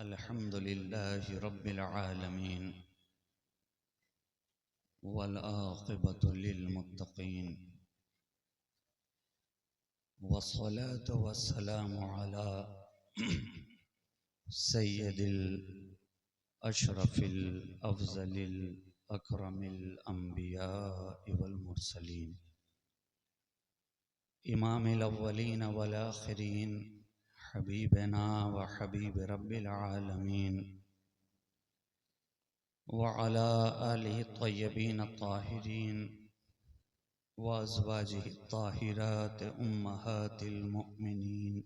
अल्हम्दुलिल्लाहि रब्बिल आलमीन वल आक़िबतु लिल मुत्तक़ीन वस्सलातु वस्सलामु अला सय्यिदिल अशरफिल अफ़ज़लिल अकरमिल अंबियाइ वल मुरसलीन इमामिल अव्वलीन वल आखिरीन हबीबना व हबीब रब्बिल आलमीन व अला आलिहि त्वय्यबीन अत्ताहिरीन व अज़वाजिहि अत्ताहिरात उम्महातिल मुमिनीन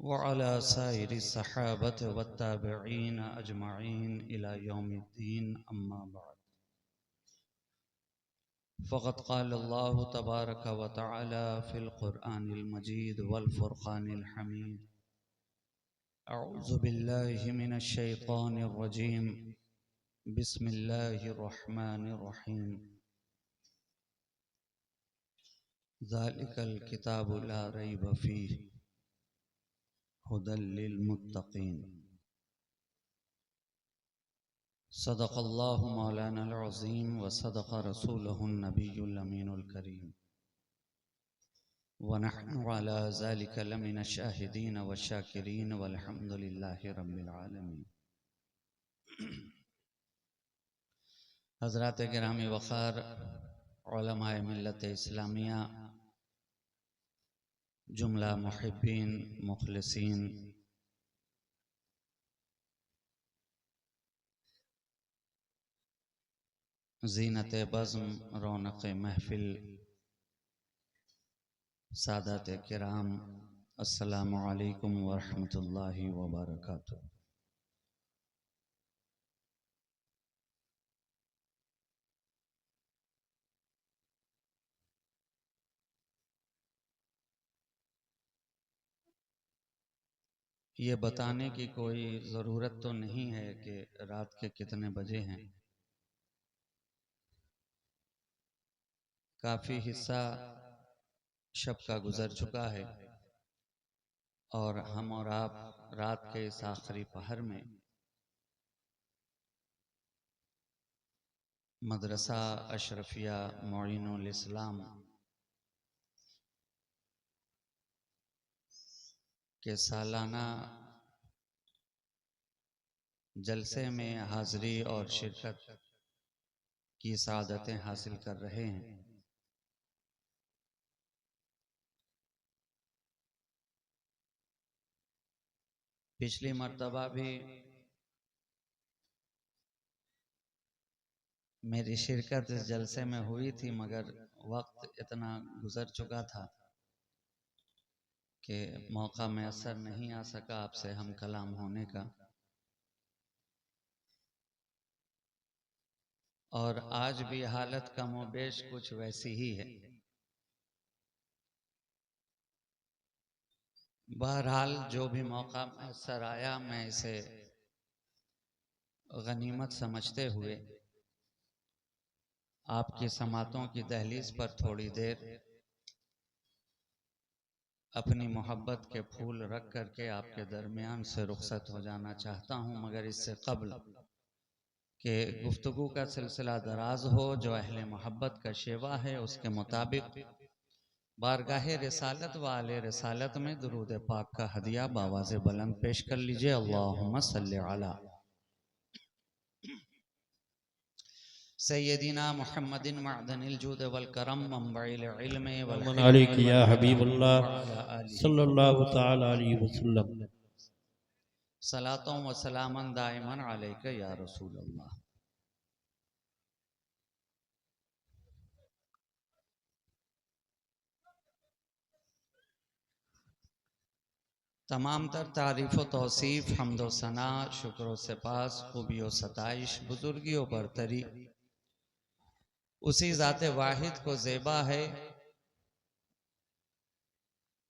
व अला साइरि सहाबत व ताबिईन अजमईन इला यौमिद्दीन अम्मा बाद फ़क़द क़ाल अल्लाहु तबारक व तआला फ़िल क़ुरआनिल मजीद वल फ़ुरक़ानिल हमीद अऊज़ु बिल्लाहि मिनश शैतानिर रजीम बिस्मिल्लाहिर रहमानिर रहीम ज़ालिकल किताबु ला रैब फ़ीहि हुदल लिल मुत्तक़ीन सदक़ल्लाहु मौलानाल अज़ीम व सदक़ रसूलुहुन नबियुल अमीनुल करीम व नहनु अला ज़ालिका लमिनश शाहिदीन व शाकिरीन वल्हम्दुलिल्लाहि रब्बिल आलमीन। हज़रात गिरामी वक़ार उलमाए मिल्लत इस्लामिया, जुमला मुहिब्बीन मुखलिसीन, ज़ीनत बज़्म रौनक़ महफ़िल, सादात किराम, अस्सलामु अलैकुम व रहमतुल्लाहि व बरकातुहू। ये बताने की कोई ज़रूरत तो नहीं है कि रात के कितने बजे हैं। काफ़ी हिस्सा शब का गुज़र चुका है और हम और आप रात के इस आखिरी पहर में मदरसा अशरफिया मोइनुल इस्लाम के सालाना जलसे में हाज़री और शिरकत की सादतें हासिल कर रहे हैं। पिछली मर्तबा भी मेरी शिरकत इस जलसे में हुई थी, मगर वक्त इतना गुजर चुका था कि मौका मैसर नहीं आ सका आपसे हम कलाम होने का। और आज भी हालत कमोबेश कुछ वैसी ही है। बहरहाल जो भी मौका मैसर आया मैं इसे गनीमत समझते हुए आपकी समातों की दहलीज पर थोड़ी देर अपनी मोहब्बत के फूल रख करके आपके दरमियान से रुखसत हो जाना चाहता हूँ, मगर इससे कब्ल कि गुफ्तगू का सिलसिला दराज हो, जो अहले मोहब्बत का शेवा है उसके मुताबिक बारगाहे रिसालत व आले रिसालत में दुरूद पाक का हदिया बावाज़े बुलंद पेश कर लीजिए। अल्लाहुम्मा सल्ली अला सय्यदिना मुहम्मदिन मअदनिल जूद वल करम मंबइल इल्म वल अलैहि या हिकम हबीबल्लाह व अला आलिहि सल्लल्लाहु तआला अलैहि वसल्लम। सलातों व सलामन दाइमन अलैका या रसूल अल्लाह। तमाम तर तारीफ़ व तौसीफ़ हम्द व सना शुक्र व सिपास खूबी व सताइश बुजुर्गी व बरतरी उसी ज़ाते वाहिद को ज़ेबा है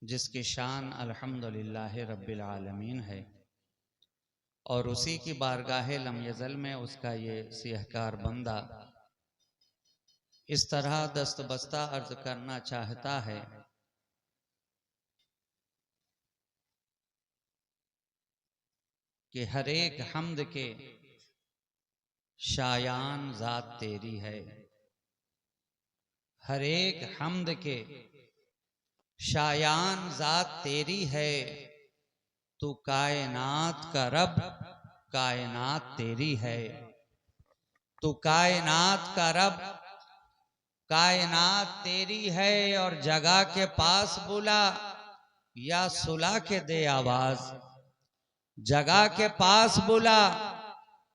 जिसकी शान अल्हम्दुलिल्लाह रब्बिल आलमीन है, और उसी की बारगाहे लम यज़ल में उसका ये सिहकार बंदा इस तरह दस्तबस्ता अर्ज करना चाहता है कि हर एक हम्द के शायान ज़ात तेरी है, हर एक हम्द के शायान ज़ात तेरी है। तू कायनात का रब, कायनात तेरी है। तू कायनात का रब, कायनात तेरी है। और जगह के पास बुला या सुला के दे आवाज, जगह के पास बुला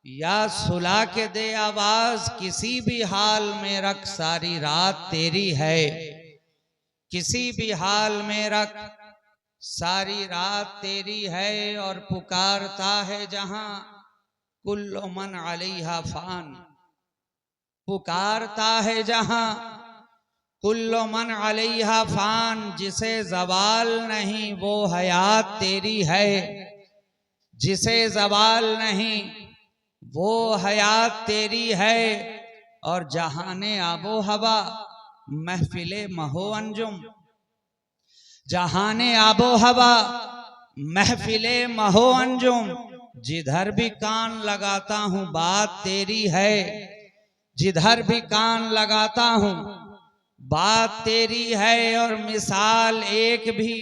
या सुला के दे आवाज। किसी भी हाल में रख सारी रात तेरी है, किसी भी हाल में रख सारी रात तेरी है। और पुकारता है जहां कुल्लु मन अलैहा फान, पुकारता है जहां कुल्लु मन अलैहा फान। जिसे ज़वाल नहीं वो हयात तेरी है, जिसे ज़वाल नहीं वो हयात तेरी है। और जहाने आबो हवा महफिले महो अंजुम, जहाने आबो हवा महफिले महो अंजुम। जिधर भी कान लगाता हूं बात तेरी है, जिधर भी कान लगाता हूं बात तेरी है। और मिसाल एक भी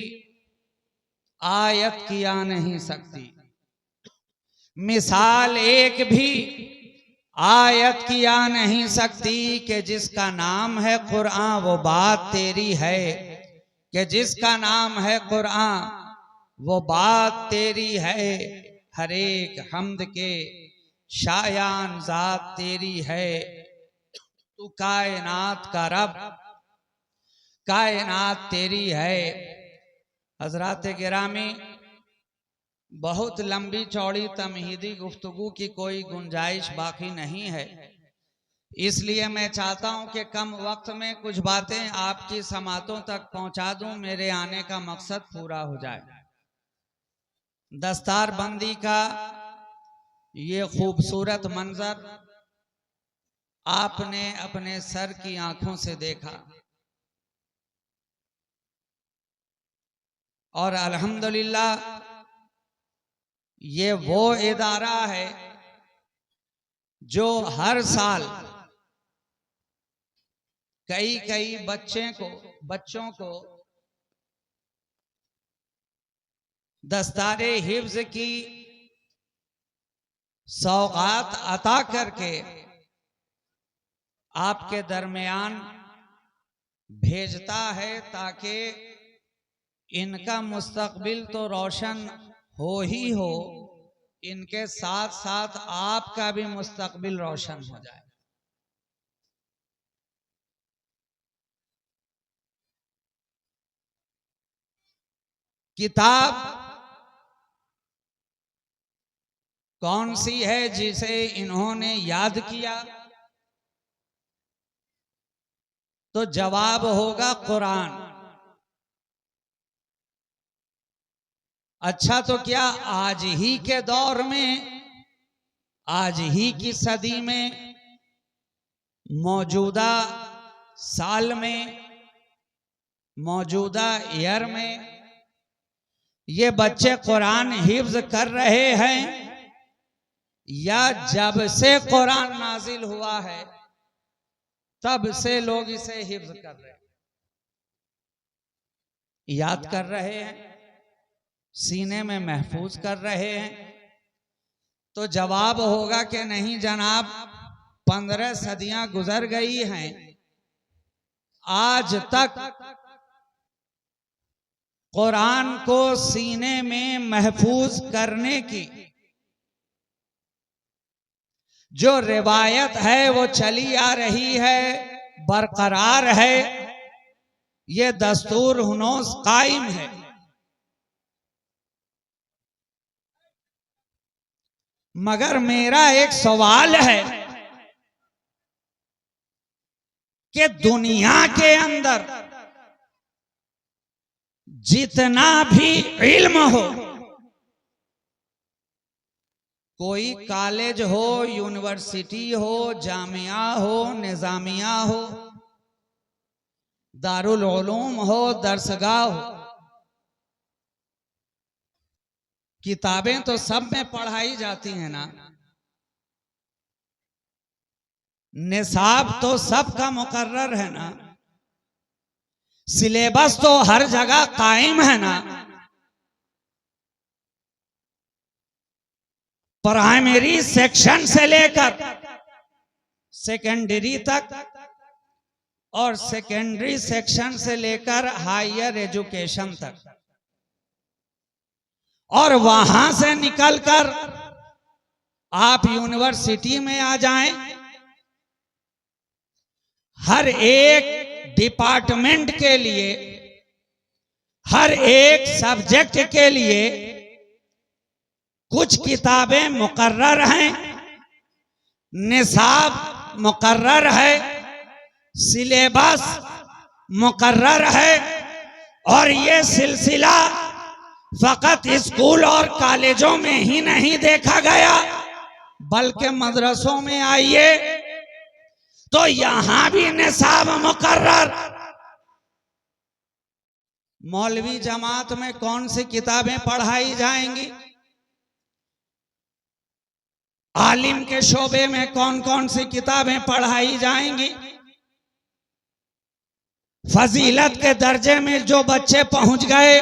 आयत की आ नहीं सकती, मिसाल एक भी आयत की आ नहीं सकती। कि जिसका नाम है कुरान वो बात तेरी है, कि जिसका नाम है कुरान वो बात तेरी है। हर एक हम्द के शायान ज़ात तेरी है। तू कायनात का रब, कायनात तेरी है। हजरात गिरामी, बहुत लंबी चौड़ी तमहीदी गुफ्तगू की कोई गुंजाइश बाकी नहीं है, इसलिए मैं चाहता हूं कि कम वक्त में कुछ बातें आपकी समातों तक पहुंचा दूं, मेरे आने का मकसद पूरा हो जाए। दस्तार बंदी का ये खूबसूरत मंजर आपने अपने सर की आंखों से देखा, और अल्हम्दुलिल्लाह ये वो इदारा है जो हर साल कई बच्चों को दस्तारे हिफ्ज की सौगात अता करके आपके दरमियान भेजता है, ताकि इनका मुस्तकबिल तो रोशन हो ही हो, इनके साथ साथ आपका भी मुस्तकबिल रोशन हो जाए। किताब कौन सी है जिसे इन्होंने याद किया? तो जवाब होगा कुरान। अच्छा, तो क्या आज ही के दौर में, आज ही की सदी में, मौजूदा साल में, मौजूदा ईयर में ये बच्चे कुरान हिफ्ज कर रहे हैं, या जब से कुरान नाजिल हुआ है तब से लोग इसे हिफ्ज कर रहे हैं, याद कर रहे हैं, सीने में महफूज कर रहे हैं? तो जवाब होगा कि नहीं जनाब, 15 सदियां गुजर गई हैं, आज तक कुरान को सीने में महफूज करने की जो रिवायत है वो चली आ रही है, बरकरार है, ये दस्तूर हुनूस कायम है। मगर मेरा एक सवाल है कि दुनिया के अंदर जितना भी इल्म हो, कोई कॉलेज हो, यूनिवर्सिटी हो, जामिया हो, निजामिया हो, दारुल उलूम हो, दरसगाह हो, किताबें तो सब में पढ़ाई जाती हैं ना, निसाब तो सबका मुकर्रर है ना, सिलेबस तो हर जगह कायम है ना। प्राइमरी सेक्शन से लेकर सेकेंडरी तक और सेकेंडरी सेक्शन से लेकर हायर एजुकेशन तक, और वहां से निकलकर आप यूनिवर्सिटी में आ जाएं, हर एक डिपार्टमेंट के लिए, हर एक सब्जेक्ट के लिए कुछ किताबें मुकर्रर हैं, निसाब मुकर्रर है, सिलेबस मुकर्रर है। और ये सिलसिला फकत स्कूल और कॉलेजों में ही नहीं देखा गया, बल्कि मदरसों में आइए तो यहां भी निसाब मुकर्रर। मौलवी जमात में कौन सी किताबें पढ़ाई जाएंगी, आलिम के शोबे में कौन कौन सी किताबें पढ़ाई जाएंगी, फजीलत के दर्जे में जो बच्चे पहुंच गए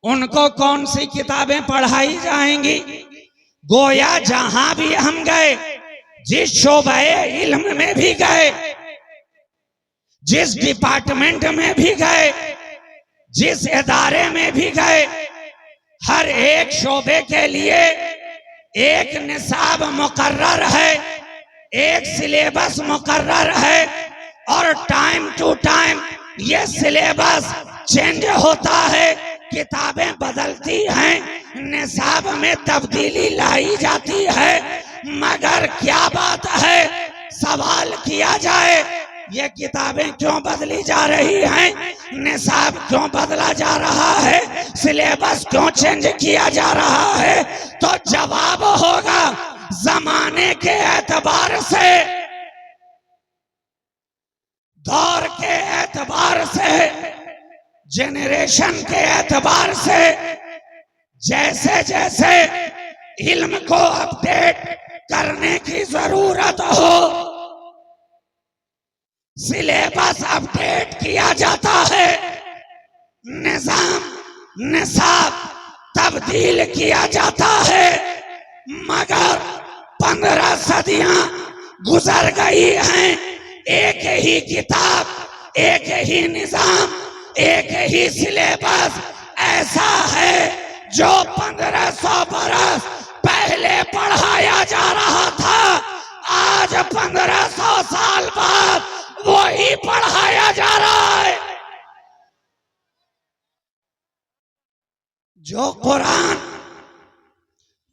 उनको कौन सी किताबें पढ़ाई जाएंगी। गोया जहां भी हम गए, जिस शोबे इल्म में भी गए, जिस डिपार्टमेंट में भी गए, जिस इदारे में भी गए, हर एक शोबे के लिए एक निसाब मुकर्रर है, एक सिलेबस मुकर्रर है, और टाइम टू टाइम ये सिलेबस चेंज होता है, किताबें बदलती हैं, निसाब में तब्दीली लाई जाती है। मगर क्या बात है, सवाल किया जाए ये किताबें क्यों बदली जा रही हैं, निसाब क्यों बदला जा रहा है, सिलेबस क्यों चेंज किया जा रहा है, तो जवाब होगा जमाने के एतबार से, दौर के एतबार से, जेनरेशन के एतबार से, जैसे जैसे इल्म को अपडेट करने की जरूरत हो, सिलेबस अपडेट किया जाता है, निजाम निसाब तब्दील किया जाता है। मगर 15 सदियां गुजर गई हैं, एक ही किताब, एक ही निजाम, एक ही सिलेबस ऐसा है जो 1500 बरस पहले पढ़ाया जा रहा था, आज 1500 साल बाद वही पढ़ाया जा रहा है। जो कुरान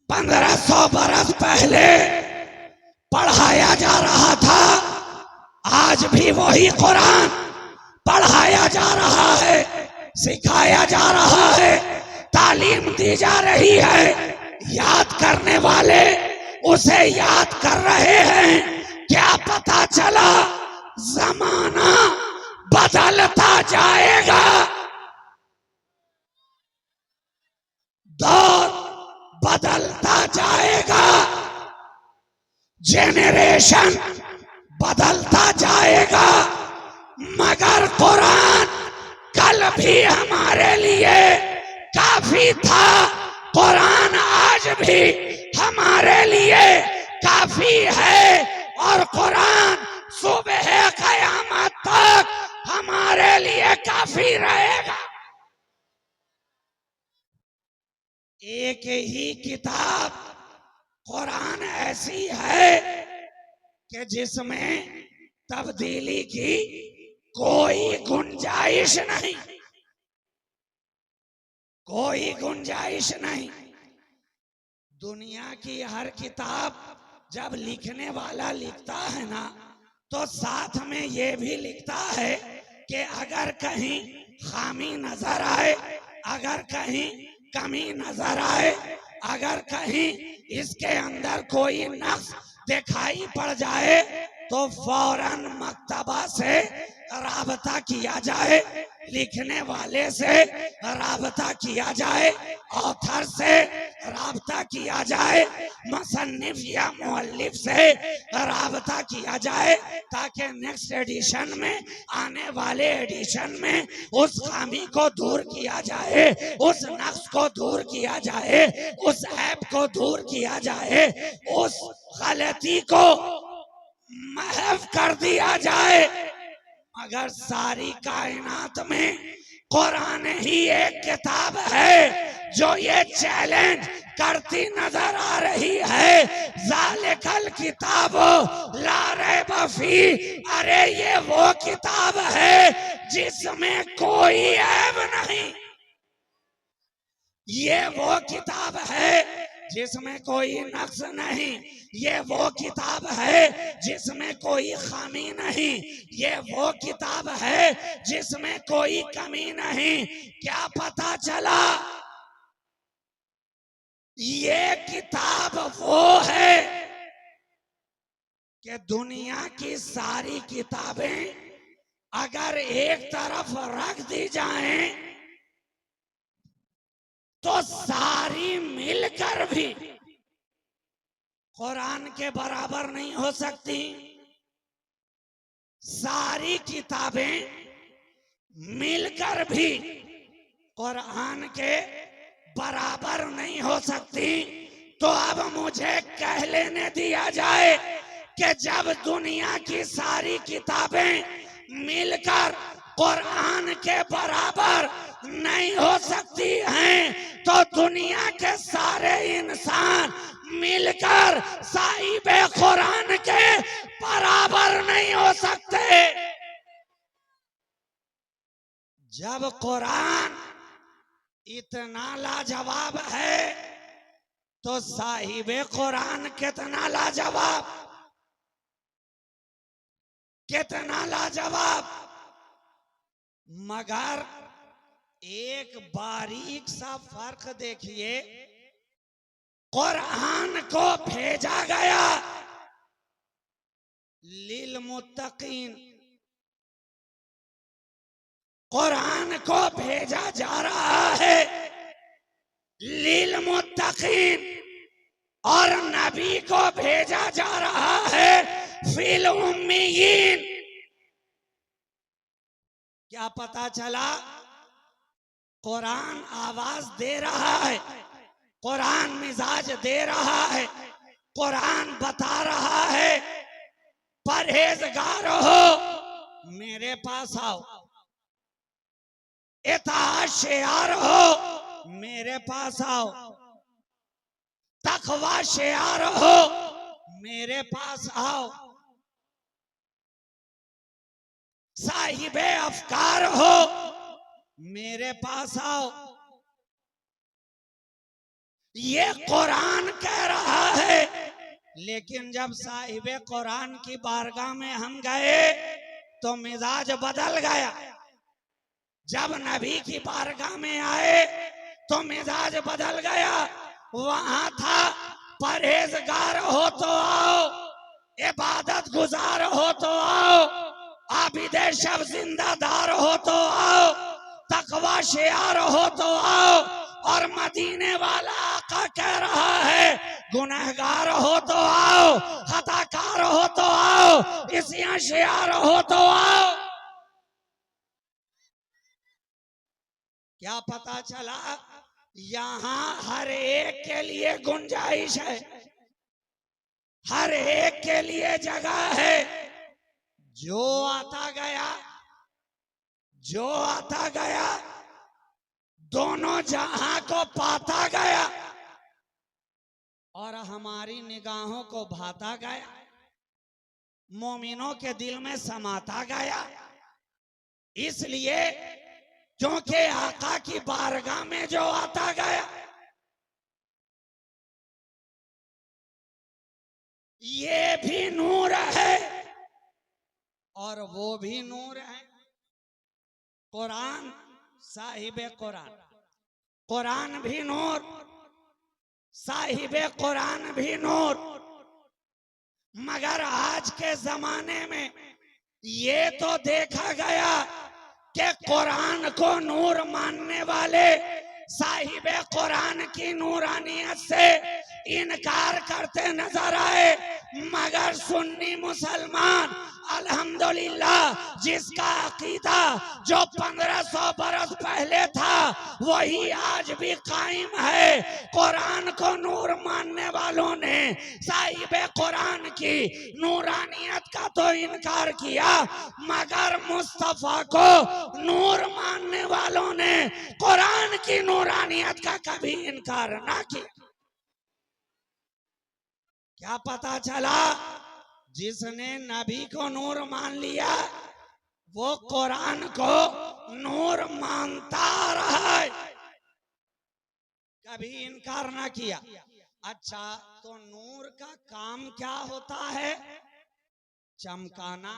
1500 बरस पहले पढ़ाया जा रहा था, आज भी वही कुरान पढ़ाया जा रहा है, सिखाया जा रहा है, तालीम दी जा रही है। याद करने वाले उसे याद कर रहे हैं। क्या पता चला जमाना बदलता जाएगा, दौर बदलता जाएगा, जेनरेशन बदलता जाएगा, मगर कुरान कल भी हमारे लिए काफी था, कुरान आज भी हमारे लिए काफी है, और कुरान सुबह क़यामत तक हमारे लिए काफी रहेगा। एक ही किताब कुरान ऐसी है कि जिसमें तब्दीली की कोई गुंजाइश नहीं, कोई गुंजाइश नहीं। दुनिया की हर किताब जब लिखने वाला लिखता है ना, तो साथ में ये भी लिखता है कि अगर कहीं खामी नजर आए, अगर कहीं कमी नजर आए, अगर कहीं इसके अंदर कोई नक्स दिखाई पड़ जाए, तो फौरन मक्तबा से राबता किया जाए, लिखने वाले से राबता किया जाए, ऑथर से राबता किया जाए, मुसन्निफ या मुअल्लिफ से राबता किया जाए, ताकि नेक्स्ट एडिशन में, आने वाले एडिशन में उस खामी को दूर किया जाए, उस नक्स को दूर किया जाए, उस ऐप को दूर किया जाए, उस गलती को महफ कर दिया जाए। मगर सारी कायनात में कुरान ही एक किताब है जो ये चैलेंज करती नजर आ रही है, ज़ालिकल किताब ला रैब फी, अरे ये वो किताब है जिसमें कोई ऐब नहीं, ये वो किताब है जिसमें कोई नक्स नहीं, ये वो किताब है जिसमें कोई खामी नहीं, ये वो किताब है जिसमें कोई कमी नहीं। क्या पता चला? ये किताब वो है कि दुनिया की सारी किताबें अगर एक तरफ रख दी जाएं तो सारी मिलकर भी कुरान के बराबर नहीं हो सकती। सारी किताबें मिलकर भी कुरान के बराबर नहीं हो सकती। तो अब मुझे कह लेने दिया जाए कि जब दुनिया की सारी किताबें मिलकर कुरान के बराबर नहीं हो सकती हैं, तो दुनिया के सारे इंसान मिलकर साहिबे कुरान के बराबर नहीं हो सकते। जब कुरान इतना लाजवाब है तो साहिबे कुरान कितना लाजवाब, कितना लाजवाब। मगर एक बारीक सा फर्क देखिए, कुरान को भेजा गया लिल मुत्तकीन, कुरान को भेजा जा रहा है लिल मुत्तकीन, और नबी को भेजा जा रहा है फिल उम्मीयीन। क्या पता चला? कुरान आवाज दे रहा है, कुरान मिजाज दे रहा है, कुरान बता रहा है परहेजगार हो मेरे पास आओ, इताअत शेयार हो मेरे पास आओ, तकवा शेयार हो मेरे पास आओ, साहिबे अफकार हो मेरे पास आओ। ये कुरान कह रहा है। लेकिन जब साहिबे कुरान की बारगाह में हम गए तो मिजाज बदल गया। जब नबी की बारगाह में आए तो मिजाज बदल गया। वहां था परहेजगार हो तो आओ, इबादत गुजार हो तो आओ, आबिदे शब जिंदादार हो तो आओ, तकवा शेयार हो तो आओ। और मदीने वाला आका कह रहा है गुनहगार हो तो आओ, खताकार हो तो आओ, इसियां शेयार हो तो आओ। क्या पता चला? यहाँ हर एक के लिए गुंजाइश है, हर एक के लिए जगह है। जो आता गया, जो आता गया दोनों जहां को पाता गया और हमारी निगाहों को भाता गया, मोमिनों के दिल में समाता गया। इसलिए क्योंकि आका की बारगाह में जो आता गया ये भी नूर है और वो भी नूर है। कुरान साहिबे कुरान, कुरान भी नूर, साहिबे कुरान भी नूर। मगर आज के जमाने में ये तो देखा गया कि कुरान को नूर मानने वाले साहिब कुरान की नूरानियत से इनकार करते नजर आए, मगर सुन्नी मुसलमान अल्हम्दुलिल्लाह जिसका अकीदा जो 1500 बरस पहले था वही आज भी कायम है। कुरान को नूर मानने वालों ने साहिब कुरान की नूरानियत का तो इनकार किया, मगर मुस्तफा को नूर मानने वालों ने कुरान की नूरानियत का कभी इनकार ना किया। क्या पता चला? जिसने नबी को नूर मान लिया वो कुरान को नूर मानता रहा है, कभी इनकार ना किया। अच्छा, तो नूर का काम क्या होता है? चमकाना।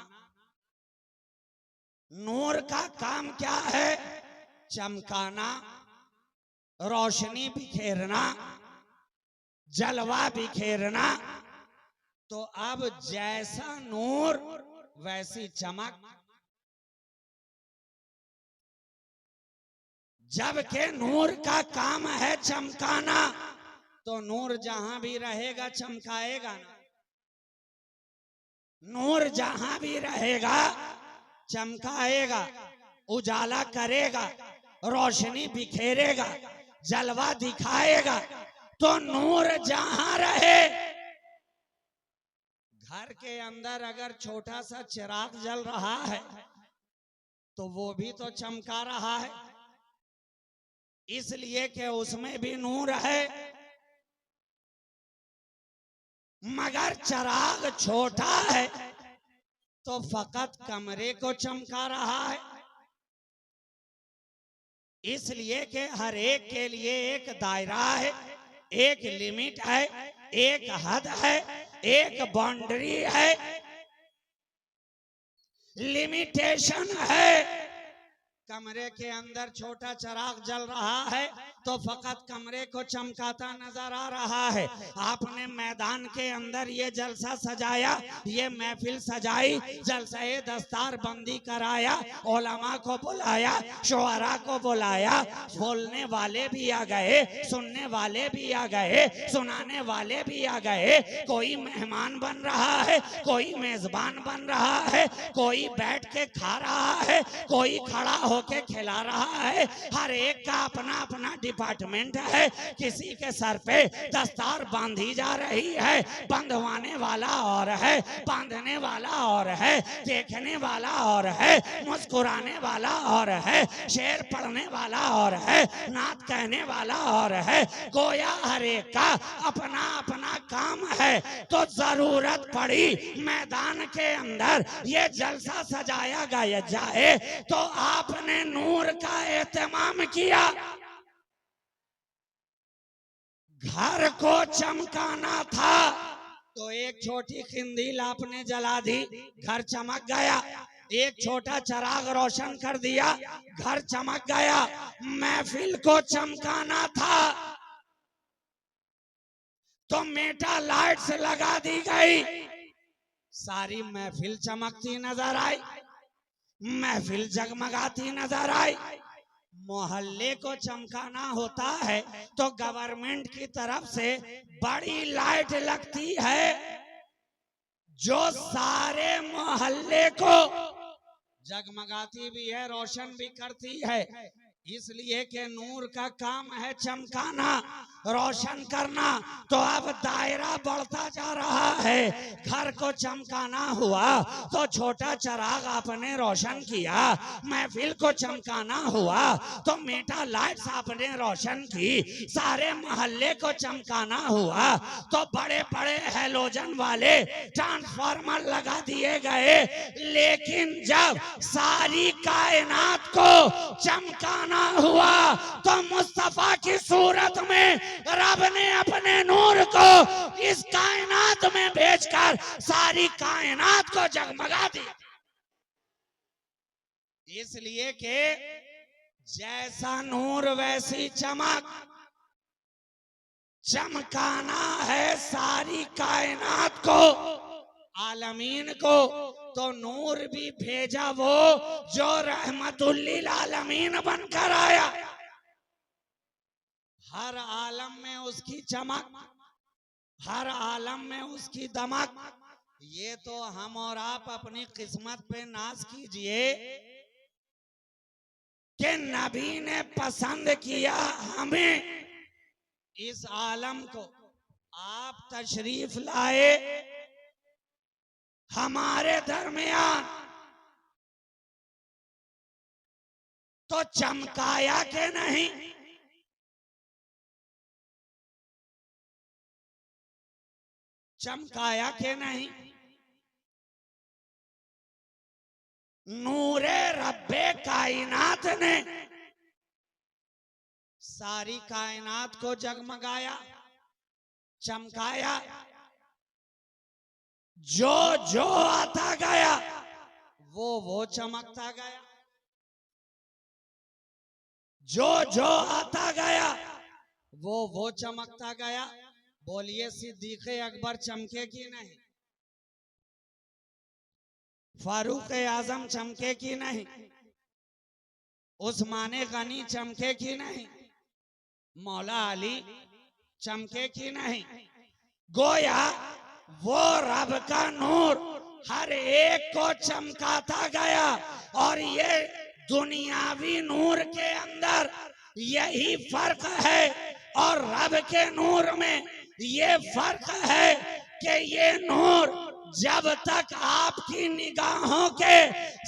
नूर का काम क्या है? चमकाना, रोशनी बिखेरना, जलवा बिखेरना। तो अब जैसा नूर वैसी चमक। जबकि नूर का काम है चमकाना, तो नूर जहां भी रहेगा चमकाएगा ना। नूर जहां भी रहेगा चमकाएगा, उजाला करेगा, रोशनी बिखेरेगा, जलवा दिखाएगा। तो नूर जहां रहे, घर के अंदर अगर छोटा सा चिराग जल रहा है तो वो भी तो चमका रहा है, इसलिए कि उसमें भी नूर है। मगर चिराग छोटा है तो फकत कमरे को चमका रहा है, इसलिए कि हर एक के लिए एक दायरा है, एक लिमिट है, एक हद है, एक बाउंड्री है, लिमिटेशन है। कमरे के अंदर छोटा चिराग जल रहा है तो फकत कमरे को चमकाता नजर आ रहा है। आपने मैदान के अंदर ये जलसा सजाया, ये महफिल सजाई, जलसे दस्तार बंदी कराया, उलमा को बुलाया, शुअरा को बुलाया, बोलने वाले भी आ गए, सुनने वाले भी आ गए, सुनाने वाले भी आ गए। कोई मेहमान बन रहा है, कोई मेजबान बन रहा है, कोई बैठ के खा रहा है, कोई खड़ा होके खिला रहा है। हर एक का अपना अपना डिपार्टमेंट है। किसी के सर पे दस्तार बांधी जा रही है, बंधवाने वाला और है, बांधने वाला और है, देखने वाला और है, मुस्कुराने वाला और है, शेर पढ़ने वाला और है, नात कहने वाला और है। गोया हर एक का अपना अपना काम है। तो जरूरत पड़ी मैदान के अंदर ये जलसा सजाया गया जाए तो आपने नूर का एहतमाम किया। घर को चमकाना था तो एक छोटी खिंदील आपने जला दी, घर चमक गया। एक छोटा चिराग रोशन कर दिया, घर चमक गया। महफिल को चमकाना था तो मेटा लाइट्स लगा दी गई, सारी महफिल चमकती नजर आई, महफिल जगमगाती नजर आई। मोहल्ले को चमकाना होता है तो गवर्नमेंट की तरफ से बड़ी लाइट लगती है जो सारे मोहल्ले को जगमगाती भी है, रोशन भी करती है। इसलिए कि नूर का काम है चमकाना, रोशन करना। तो अब दायरा बढ़ता जा रहा है। घर को चमकाना हुआ तो छोटा चिराग आपने रोशन किया, महफिल को चमकाना हुआ तो मेटा लाइट्स आपने रोशन की, सारे मोहल्ले को चमकाना हुआ तो बड़े बड़े हैलोजन वाले ट्रांसफार्मर लगा दिए गए। लेकिन जब सारी कायनात को चमकाना हुआ तो मुस्तफा की सूरत में रब ने अपने नूर को इस कायनात में भेजकर सारी कायनात को जगमगा दिया। इसलिए कि जैसा नूर वैसी चमक, चमकाना है सारी कायनात को आलमीन को, तो नूर भी भेजा वो जो रहमतुल लिल आलमीन बनकर आया। हर आलम में उसकी चमक, हर आलम में उसकी दमक। ये तो हम और आप अपनी किस्मत पे नाज कीजिए कि नबी ने पसंद किया हमें, इस आलम को। आप तशरीफ लाए हमारे दरमियान, तो चमकाया के नहीं? चमकाया के नहीं? नूरे रब्बे कायनात ने सारी कायनात को जगमगाया, चमकाया। जो जो आता गया वो चमकता गया, जो जो आता गया वो चमकता गया। बोलिए सिद्दीक़ अकबर चमके कि नहीं? फारूक आजम चमके कि नहीं? उस्माने गनी चमके कि नहीं? मौला अली चमके कि नहीं? गोया वो रब का नूर हर एक को चमकाता गया। और ये दुनियावी नूर के अंदर यही फर्क है, और रब के नूर में ये फर्क है कि ये नूर जब तक आपकी निगाहों के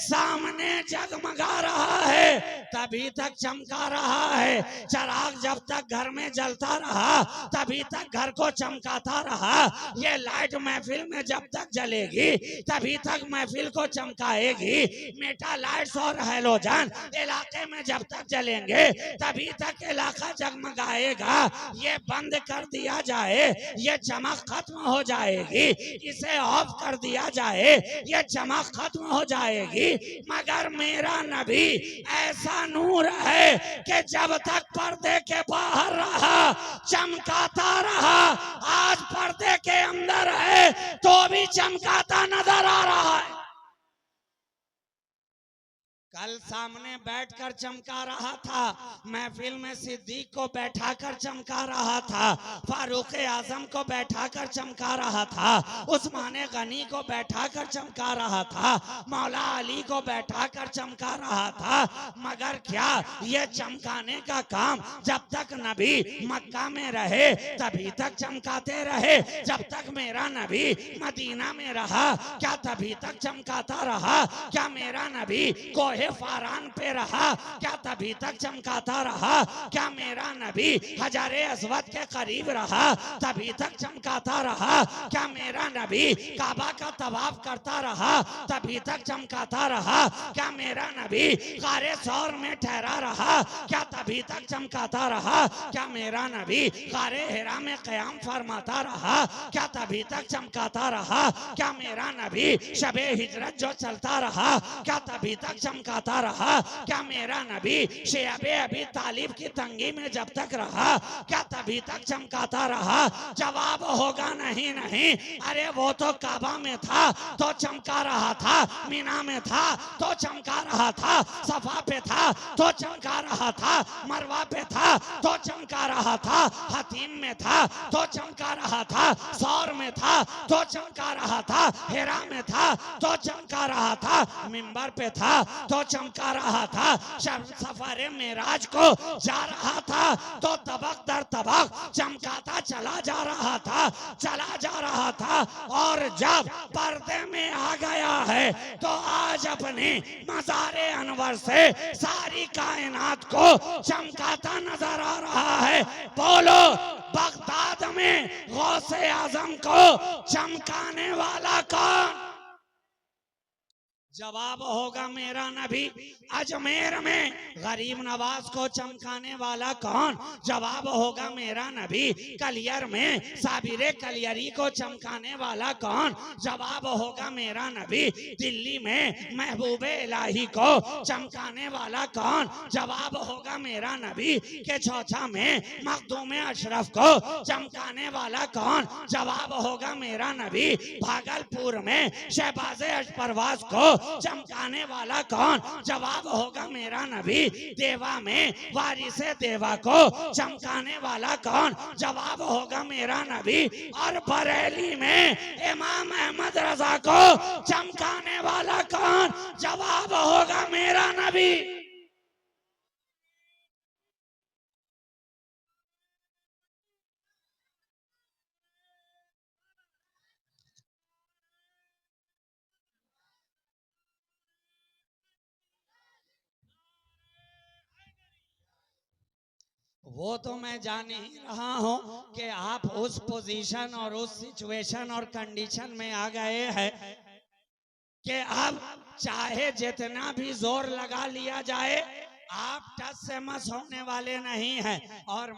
सामने जगमगा रहा है तभी तक चमका रहा है। चिराग जब तक घर में जलता रहा तभी तक घर को चमकाता रहा। ये लाइट महफिल में जब तक जलेगी तभी तक महफिल को चमकाएगी। मेटा लाइट्स और हैलोजन इलाके में जब तक जलेंगे तभी तक इलाका जगमगाएगा। ये बंद कर दिया जाए ये चमक खत्म हो जाएगी, इसे ऑफ कर दिया जाए ये चमक खत्म हो जाएगी। मगर मेरा नबी ऐसा नूर है कि जब तक पर्दे के बाहर रहा चमकाता रहा, आज पर्दे के अंदर है तो भी चमकाता नजर आ रहा है। कल सामने बैठकर चमका रहा था, महफिल में सिद्दीक को बैठाकर चमका रहा था, फारूक आजम को बैठाकर चमका रहा था, उस्माने गनी को बैठाकर चमका रहा था, मौला अली को बैठाकर चमका रहा था। मगर क्या ये चमकाने का काम जब तक नबी मक्का में रहे तभी तक चमकाते रहे? जब तक मेरा नबी मदीना में रहा क्या तभी तक चमकाता रहा? क्या मेरा नबी कोहे फारान पे रहा क्या तभी तक चमकाता रहा? क्या मेरा नबी हजारे अस्वद के करीब रहा तभी तक चमकाता रहा? क्या मेरा नबी काबा का तवाफ करता रहा तभी तक चमकाता रहा? क्या मेरा नबी गारे सौर में ठहरा रहा क्या तभी तक चमकाता रहा? क्या मेरा नबी गारे हिरा में क़याम फरमाता रहा क्या तभी तक चमकाता रहा? क्या मेरा नबी शबे हिजरत जो चलता रहा क्या तभी तक चमकाता रहा? क्या मेरा नबी शेबे अभी तालिब की तंगी में जब तक रहा क्या तभी तक चमकाता रहा? जवाब होगा नहीं नहीं। अरे वो तो काबा में था तो चमका रहा था, मीना में था तो चमका रहा था, सफा पे था तो चमका रहा था, मरवा पे था तो चमका रहा था, हतीम में था तो चमका रहा था, सौर में था तो चमका रहा था, हिरा में था तो चमका रहा था, मिंबर पे था तो चमका रहा था, सफरे मेराज को जा रहा था तो तबक दर तबक चमकाता चला जा रहा था, चला जा रहा था। और जब पर्दे में आ गया है तो आज अपने मज़ारे अनवर से सारी कायनात को चमकाता नजर आ रहा है। बोलो बगदाद में गौसे आजम को चमकाने वाला कौन? जवाब होगा मेरा नबी। अजमेर में गरीब नवाज को चमकाने वाला कौन? जवाब होगा मेरा नबी। कलियर में साबिरे कलियरी को चमकाने वाला कौन? जवाब होगा मेरा नबी। दिल्ली में महबूबे इलाही को चमकाने वाला कौन? जवाब होगा मेरा नबी। के चौथा में मखदूम अशरफ को चमकाने वाला कौन? जवाब होगा मेरा नबी। भागलपुर में शहबाज परवाज को चमकाने वाला कौन? जवाब होगा मेरा नबी। देवा में वारिसे देवा को चमकाने वाला कौन? जवाब होगा मेरा नबी। और बरेली में इमाम अहमद रजा को चमकाने वाला कौन? जवाब होगा मेरा नबी। वो तो मैं जान ही रहा हूं कि आप उस पोजीशन और उस सिचुएशन और कंडीशन में आ गए हैं कि अब चाहे जितना भी जोर लगा लिया जाए आप टच से मस होने वाले नहीं हैं। और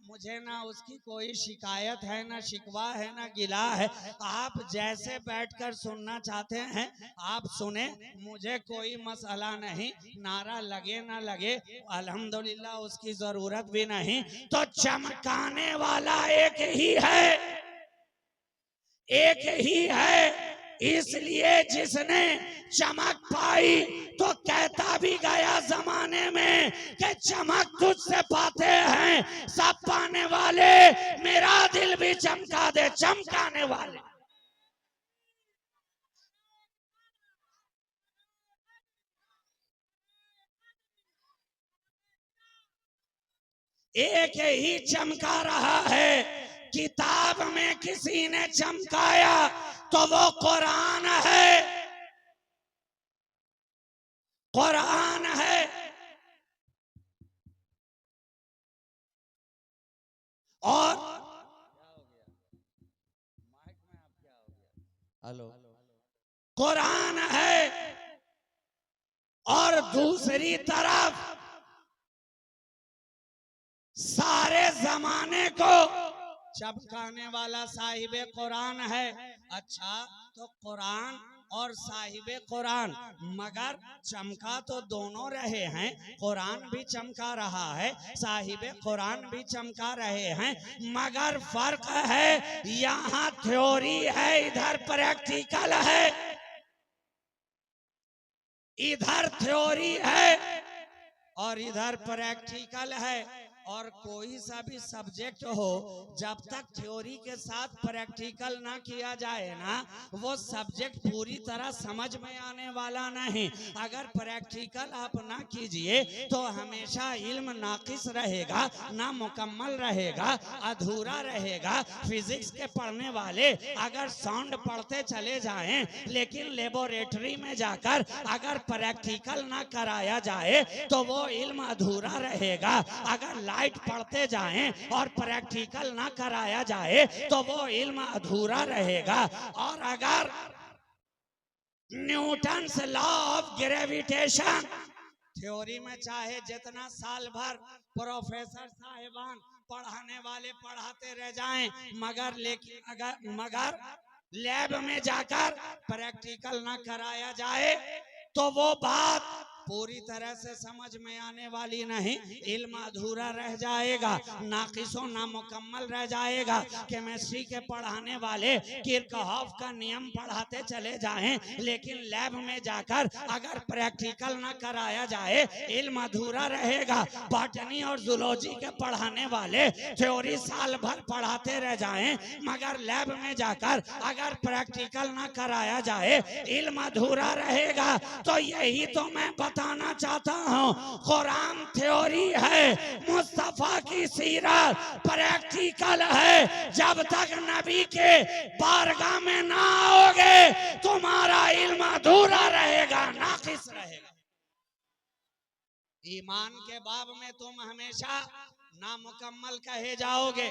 मुझे ना उसकी कोई शिकायत है, ना शिकवा है, ना गिला है। आप जैसे बैठकर सुनना चाहते हैं आप सुने, मुझे कोई मसला नहीं। नारा लगे ना लगे अल्हम्दुलिल्लाह, उसकी जरूरत भी नहीं। तो चमकाने वाला एक ही है, एक ही है। इसलिए जिसने चमक पाई तो कहता भी गया जमाने में कि चमक तुझसे पाते हैं सब पाने वाले, मेरा दिल भी चमका दे चमकाने वाले। एक ही चमका रहा है। किताब में किसी ने चमकाया तो वो कुरान है, कुरान है। और हेलो, कुरान है। और दूसरी तरफ सारे जमाने को चमकाने वाला साहिबे कुरान है। अच्छा, तो कुरान और साहिबे कुरान, मगर चमका तो दोनों रहे हैं। कुरान भी चमका रहा है, साहिबे कुरान भी चमका रहे हैं, मगर फर्क है यहाँ थ्योरी है, इधर प्रैक्टिकल है। इधर थ्योरी है और इधर प्रैक्टिकल है। और कोई सा भी सब्जेक्ट हो, जब तक थ्योरी के साथ प्रैक्टिकल ना किया जाए ना, वो सब्जेक्ट पूरी तरह समझ में आने वाला नहीं। अगर प्रैक्टिकल आप ना कीजिए तो हमेशा इल्म नाकिस रहेगा, ना मुकम्मल रहेगा, अधूरा रहेगा। फिजिक्स के पढ़ने वाले अगर साउंड पढ़ते चले जाएं लेकिन लेबोरेटरी में जाकर अगर प्रैक्टिकल ना कराया जाए तो वो इल्म अधूरा रहेगा। अगर लाइट पढ़ते जाएं और प्रैक्टिकल ना कराया जाए तो वो इल्म अधूरा रहेगा। और अगर Newton's law of gravitation theory में चाहे जितना साल भर प्रोफेसर साहिबान पढ़ाने वाले पढ़ाते रह जाएं, मगर लैब में जाकर प्रैक्टिकल ना कराया जाए तो वो बात पूरी तरह से समझ में आने वाली नहीं। इल्म अधूरा रह जाएगा, नाकिसों नामुकम्मल रह जाएगा। केमिस्ट्री के पढ़ाने वाले किरचॉफ का नियम पढ़ाते चले जाएं लेकिन लैब में जाकर अगर प्रैक्टिकल ना कराया जाए इल्म अधूरा रहेगा। बॉटनी और जूलॉजी के पढ़ाने वाले थ्योरी साल भर पढ़ाते रह जाएं मगर लैब में जाकर अगर प्रैक्टिकल ना कराया जाए इल्म अधूरा रहेगा। तो यही तो मैं बताना चाहता हूँ, कुरान थ्योरी है, मुस्तफा की सीरत प्रैक्टिकल है। जब तक नबी के बारगाह में ना आओगे तुम्हारा इल्म अधूरा रहेगा, नाकिस रहेगा। ईमान के बाब में तुम हमेशा ना मुकम्मल कहे जाओगे,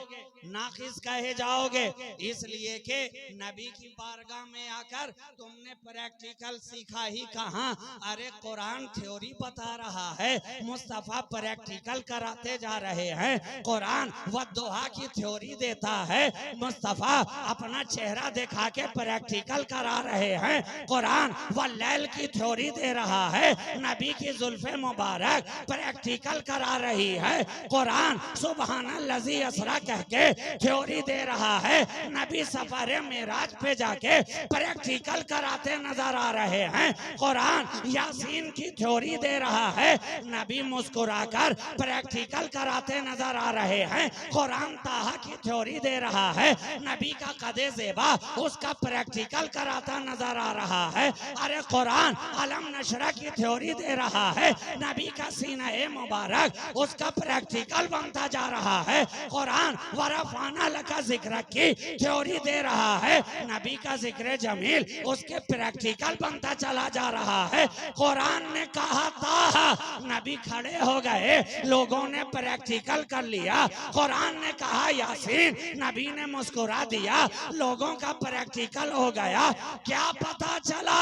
नाकिस कहे जाओगे, इसलिए कि नबी की बारगाह में आकर तुमने प्रैक्टिकल सीखा ही कहाँ। अरे कुरान थ्योरी बता रहा है, मुस्तफा प्रैक्टिकल कराते जा रहे हैं। कुरान वद्दुहा की थ्योरी देता है, मुस्तफा अपना चेहरा दिखा के प्रैक्टिकल करा रहे हैं। कुरान वल्लैल की थ्योरी दे रहा है, नबी की जुल्फे मुबारक प्रैक्टिकल करा रही है। कुरान सुबहानल्लज़ी असरा कह के थ्योरी दे रहा है, नबी सफर मेराज पे जाके प्रैक्टिकल कराते नजर आ रहे हैं। कुरान यासीन की थ्योरी दे रहा है, नबी मुस्कुराकर प्रैक्टिकल कराते नजर आ रहे हैं। कुरान ताहा की थ्योरी दे रहा है, नबी का कदे ज़ेबा उसका प्रैक्टिकल कराता नजर आ रहा है। अरे कुरान अलम नशरा की थ्योरी दे रहा है, नबी का सीना मुबारक उसका प्रैक्टिकल बनता जा रहा है। कुरान वरफाना लका जिक्र की थ्योरी दे रहा है, नबी का जिक्र जमील उसके प्रैक्टिकल बनता चला जा रहा है। कुरान ने कहा था, नबी खड़े हो गए, लोगों ने प्रैक्टिकल कर लिया। कुरान ने कहा यासीन, नबी ने मुस्कुरा दिया, लोगों का प्रैक्टिकल हो गया। क्या पता चला?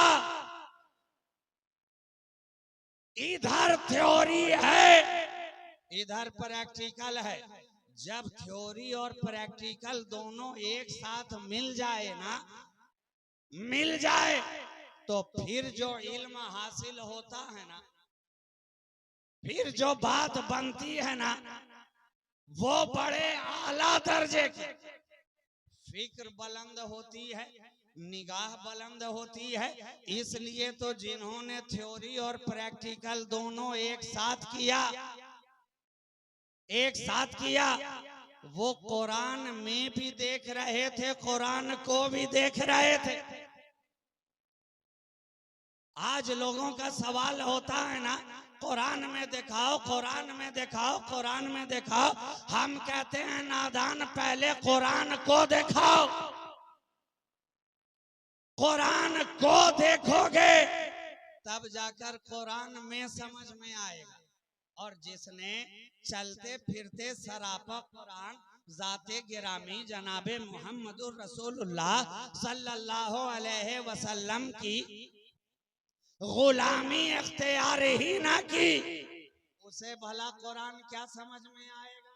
इधर थ्योरी है, इधर प्रैक्टिकल है। जब थ्योरी और प्रैक्टिकल दोनों एक साथ मिल जाए ना, मिल जाए, तो फिर जो इल्म हासिल होता है ना, फिर जो बात बनती है ना, वो बड़े आला दर्जे की। फिक्र बुलंद होती है, निगाह बुलंद होती है। इसलिए तो जिन्होंने थ्योरी और प्रैक्टिकल दोनों एक साथ किया, एक साथ किया, वो कुरान में भी देख रहे थे, कुरान को भी देख रहे थे। आज लोगों का सवाल होता है ना, कुरान में दिखाओ, कुरान में दिखाओ, कुरान में दिखाओ। हम कहते हैं नादान, पहले कुरान को दिखाओ। कुरान को देखोगे तब जाकर कुरान में समझ में आएगा। और जिसने चलते फिरते सरापा कुरान जाते गिरामी जनाबे मोहम्मदुर रसूलुल्लाह सल्लल्लाहु अलैहि वसल्लम की गुलामी इख्तियार ही ना की, उसे भला कुरान क्या समझ में आएगा?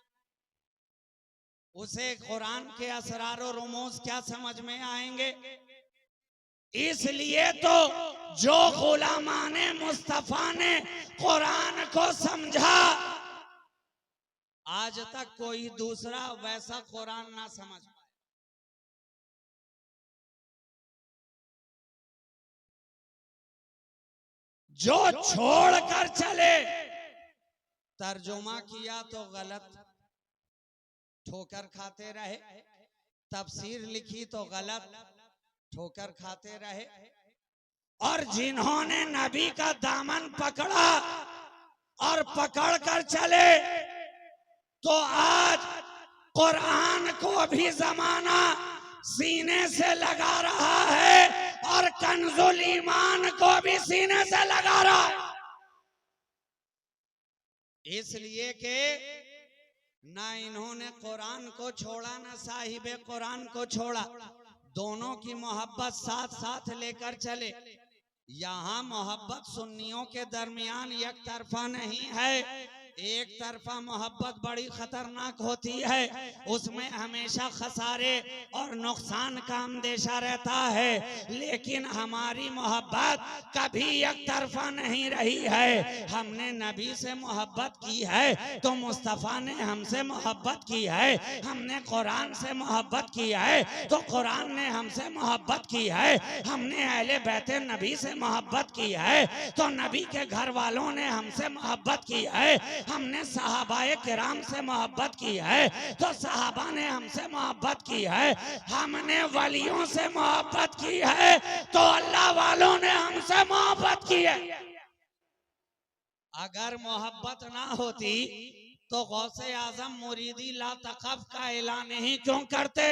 उसे कुरान के असरार और रुमूज क्या समझ में आएंगे? इसलिए तो जो गुलामाने मुस्तफा ने कुरान को समझा, आज तक कोई दूसरा वैसा कुरान ना समझ पाए। जो छोड़कर चले, तर्जुमा किया तो गलत, ठोकर खाते रहे, तफसीर लिखी तो गलत, ठोकर खाते रहे। और जिन्होंने नबी का दामन पकड़ा और पकड़कर चले, तो आज कुरान को भी जमाना सीने से लगा रहा है और कंजुल ईमान को भी सीने से लगा रहा है। इसलिए कि ना इन्होंने कुरान को छोड़ा, ना साहिबे कुरान को छोड़ा, दोनों की मोहब्बत साथ साथ लेकर चले। यहाँ मोहब्बत सुन्नियों के दरमियान एक तरफा नहीं है, एक तरफा मोहब्बत बड़ी खतरनाक होती है, उसमें हमेशा खसारे और नुकसान का अंदेशा रहता है। लेकिन हमारी मोहब्बत कभी एक तरफा नहीं रही है। हमने नबी से मोहब्बत की है तो मुस्तफ़ा ने हमसे मोहब्बत की है, हमने कुरान से मोहब्बत की है तो कुरान ने हमसे मोहब्बत की है, हमने अहले बैते नबी से मोहब्बत की है तो नबी के घर वालों ने हमसे मोहब्बत की है, हमने सहाबाए किराम से मोहब्बत की है तो सहाबा ने हमसे मोहब्बत की है, हमने वलियों से मोहब्बत की है तो अल्लाह वालों ने हमसे मोहब्बत की है। अगर मोहब्बत ना होती तो गौसे आजम मुरीदी ला तकफ का ऐलान ही क्यों करते?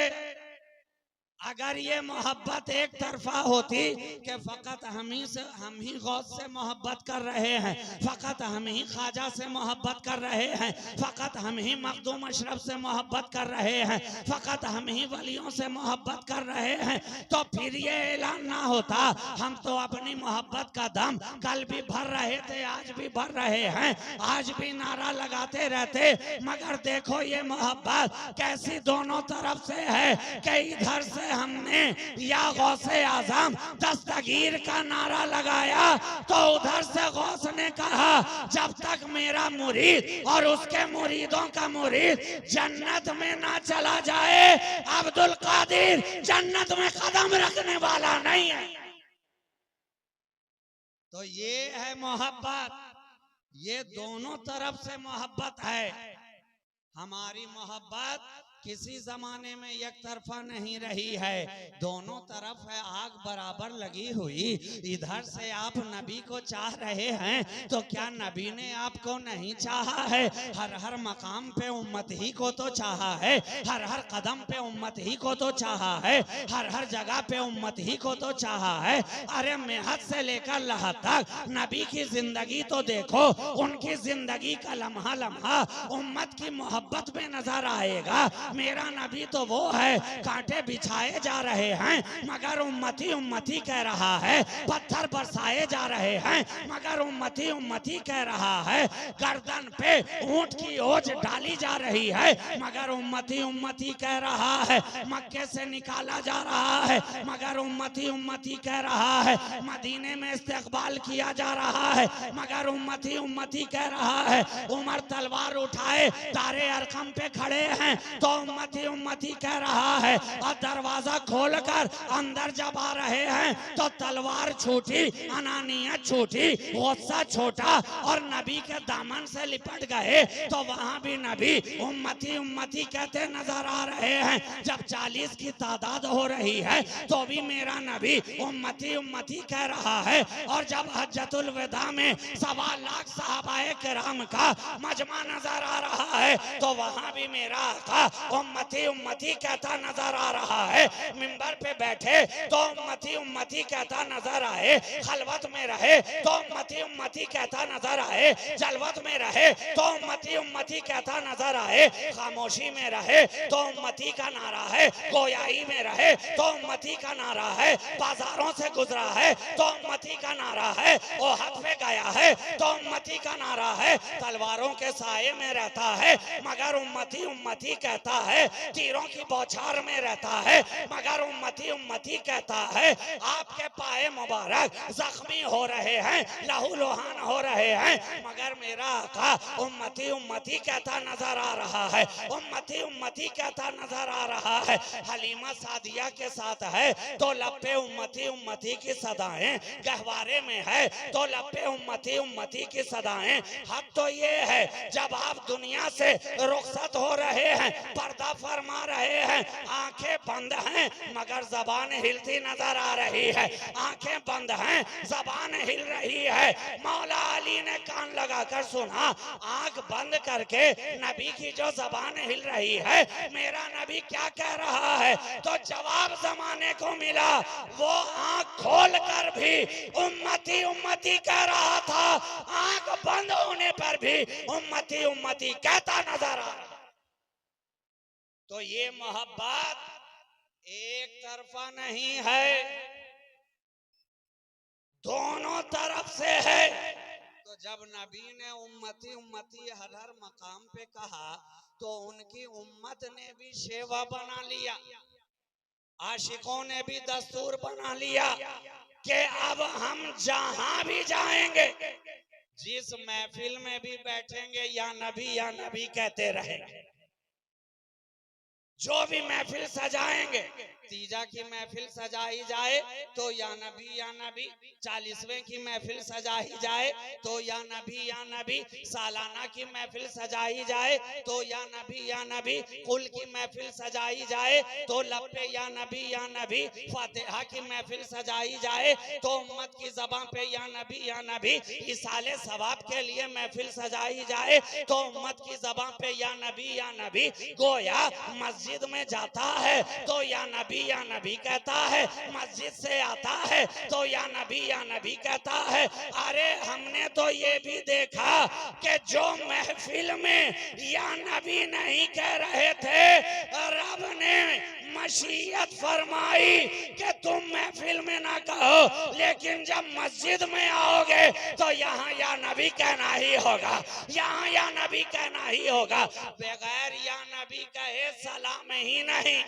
अगर ये मोहब्बत एक तरफा होती कि फ़कत हम ही गौस से मोहब्बत कर रहे हैं, फ़कत हम ही ख्वाजा से मोहब्बत कर रहे हैं, फ़कत हम ही मखदूम अशरफ से मोहब्बत कर रहे हैं, फ़कत हम ही वलियों से मोहब्बत कर रहे हैं, तो फिर ये ऐलान ना होता। हम तो अपनी मोहब्बत का दम कल भी भर रहे थे, आज भी भर रहे हैं, आज भी नारा लगाते रहते। मगर देखो ये मोहब्बत कैसी दोनों तरफ से है कि इधर से हमने या गौसे आजम दस्तगीर का नारा लगाया तो उधर से गौस ने कहा जब तक मेरा मुरीद और उसके मुरीदों का मुरीद जन्नत में ना चला जाए, अब्दुल कादिर जन्नत में कदम रखने वाला नहीं है। तो ये है मोहब्बत, ये दोनों तरफ से मोहब्बत है। हमारी मोहब्बत किसी जमाने में एक तरफा नहीं रही है, दोनों तरफ है आग बराबर लगी हुई। इधर से आप नबी को चाह रहे हैं तो क्या नबी ने आपको नहीं चाहा है? हर हर मकाम पे उम्मत ही को तो चाहा है, हर हर कदम पे उम्मत ही को तो चाहा है, हर हर जगह पे उम्मत ही को तो चाहा है। अरे मेहद से लेकर लहद तक नबी की जिंदगी तो देखो, उनकी जिंदगी का लम्हा लम्हा उम्मत की मोहब्बत में नजर आएगा। मेरा नबी तो वो है, कांटे बिछाए जा रहे हैं मगर उम्मती उम्मती कह रहा है, पत्थर बरसाए जा रहे हैं मगर उम्मती उम्मती कह रहा है, गर्दन पे ऊंट की ओज डाली जा रही है मगर उम्मती उम्मती कह रहा है, मक्के से निकाला जा रहा है मगर उम्मती उम्मती कह रहा है, मदीने में इस्तकबाल किया जा रहा है मगर उम्मती उम्मती कह रहा है। उमर तलवार उठाए तारे अरकम पे खड़े हैं तो उम्मती उम्मती कह रहा है, और दरवाजा खोलकर अंदर जब आ रहे हैं तो तलवार छूटी, अनानियत छूटी, गुस्सा छोटा और नबी के दामन से लिपट गए तो वहां भी नबी उम्मती उम्मती कहते नजर आ रहे हैं। जब 40 की तादाद हो रही है तो भी मेरा नबी उम्मती उम्मती कह रहा है, और जब हज्जतुल विदा में 1.25 लाख सहाबाए किराम का मजमा नजर आ रहा है तो वहां भी मेरा आका उम्मती उम्मती कहता नजर आ रहा है। मिंबर पे बैठे तो उम्मती उम्मती कहता नजर आए, खलवत में रहे तो उम्मती उम्मती कहता नजर आए, जलवत में रहे तो उम्मती उम्मती कहता नजर आए, खामोशी में रहे तो उम्मती का नारा है, गोयाई में रहे तो उम्मती का नारा है, बाजारों से गुजरा है तो उम्मती का नारा है, ओहद पे गया है तो उम्मती का नारा है, तलवारों के साये में रहता है मगर उम्मती उम्मती कहता है, तीरों की बौछार में रहता है मगर उम्मती उम्मती कहता है। आपके पाए मुबारक जख्मी हो रहे हैं, लहू लुहान हो रहे हैं मगर मेरा आका उम्मती उम्मती कहता नजर आ रहा है, उम्मती उम्मती कहता नजर आ रहा है। हलीमा सादिया के साथ है तो लपे उम्मती उम्मती की सदाएं, गहवारे में है तो लपे उम्मती उम्मती की सदाएं। हक तो ये है जब आप दुनिया से रुखसत हो रहे हैं, पर्दा फरमा रहे हैं, आंखें बंद हैं मगर जबान हिलती नजर आ रही है, आंखें बंद हैं जबान हिल रही है। मौला अली ने कान लगाकर सुना, आंख बंद करके नबी की जो जबान हिल रही है, मेरा नबी क्या कह रहा है? तो जवाब जमाने को मिला, वो आंख खोल कर भी उम्मती उम्मती कह रहा था, आंख बंद होने पर भी उम्मती उम्मती कहता नजर आ रहा। तो ये मोहब्बत एक तरफा नहीं है, दोनों तरफ से है। तो जब नबी ने उम्मती उम्मती हर हर मकाम पे कहा तो उनकी उम्मत ने भी शेवा बना लिया, आशिकों ने भी दस्तूर बना लिया कि अब हम जहां भी जाएंगे, जिस महफिल में भी बैठेंगे या नबी कहते रहेंगे। जो भी महफिल सजाएंगे, तीजा की महफिल सजाई जाए तो या नबी, 40वें की महफिल सजाई जाए तो या नबी, सालाना की महफिल सजाई जाए तो या नबी, कुल की महफिल सजाई जाए तो लपे या नबी, फातिहा की महफिल सजाई जाए तो उम्मत की ज़बान पे या नबी, इसाले सवाब के लिए महफिल सजाई जाए तो उम्मत की ज़बान पे या नबी, गोया मस्जिद में जाता है तो या नबी नबी कहता है, मस्जिद से आता है तो या नबी कहता है। अरे हमने तो ये भी देखा कि जो महफिल में या नबी नहीं कह रहे थे, रब ने मशीयत फरमाई कि तुम महफिल में ना कहो, लेकिन जब मस्जिद में आओगे तो यहाँ या नबी कहना ही होगा, यहाँ या नबी कहना ही होगा। बगैर या नबी कहे सलाम ही नहीं।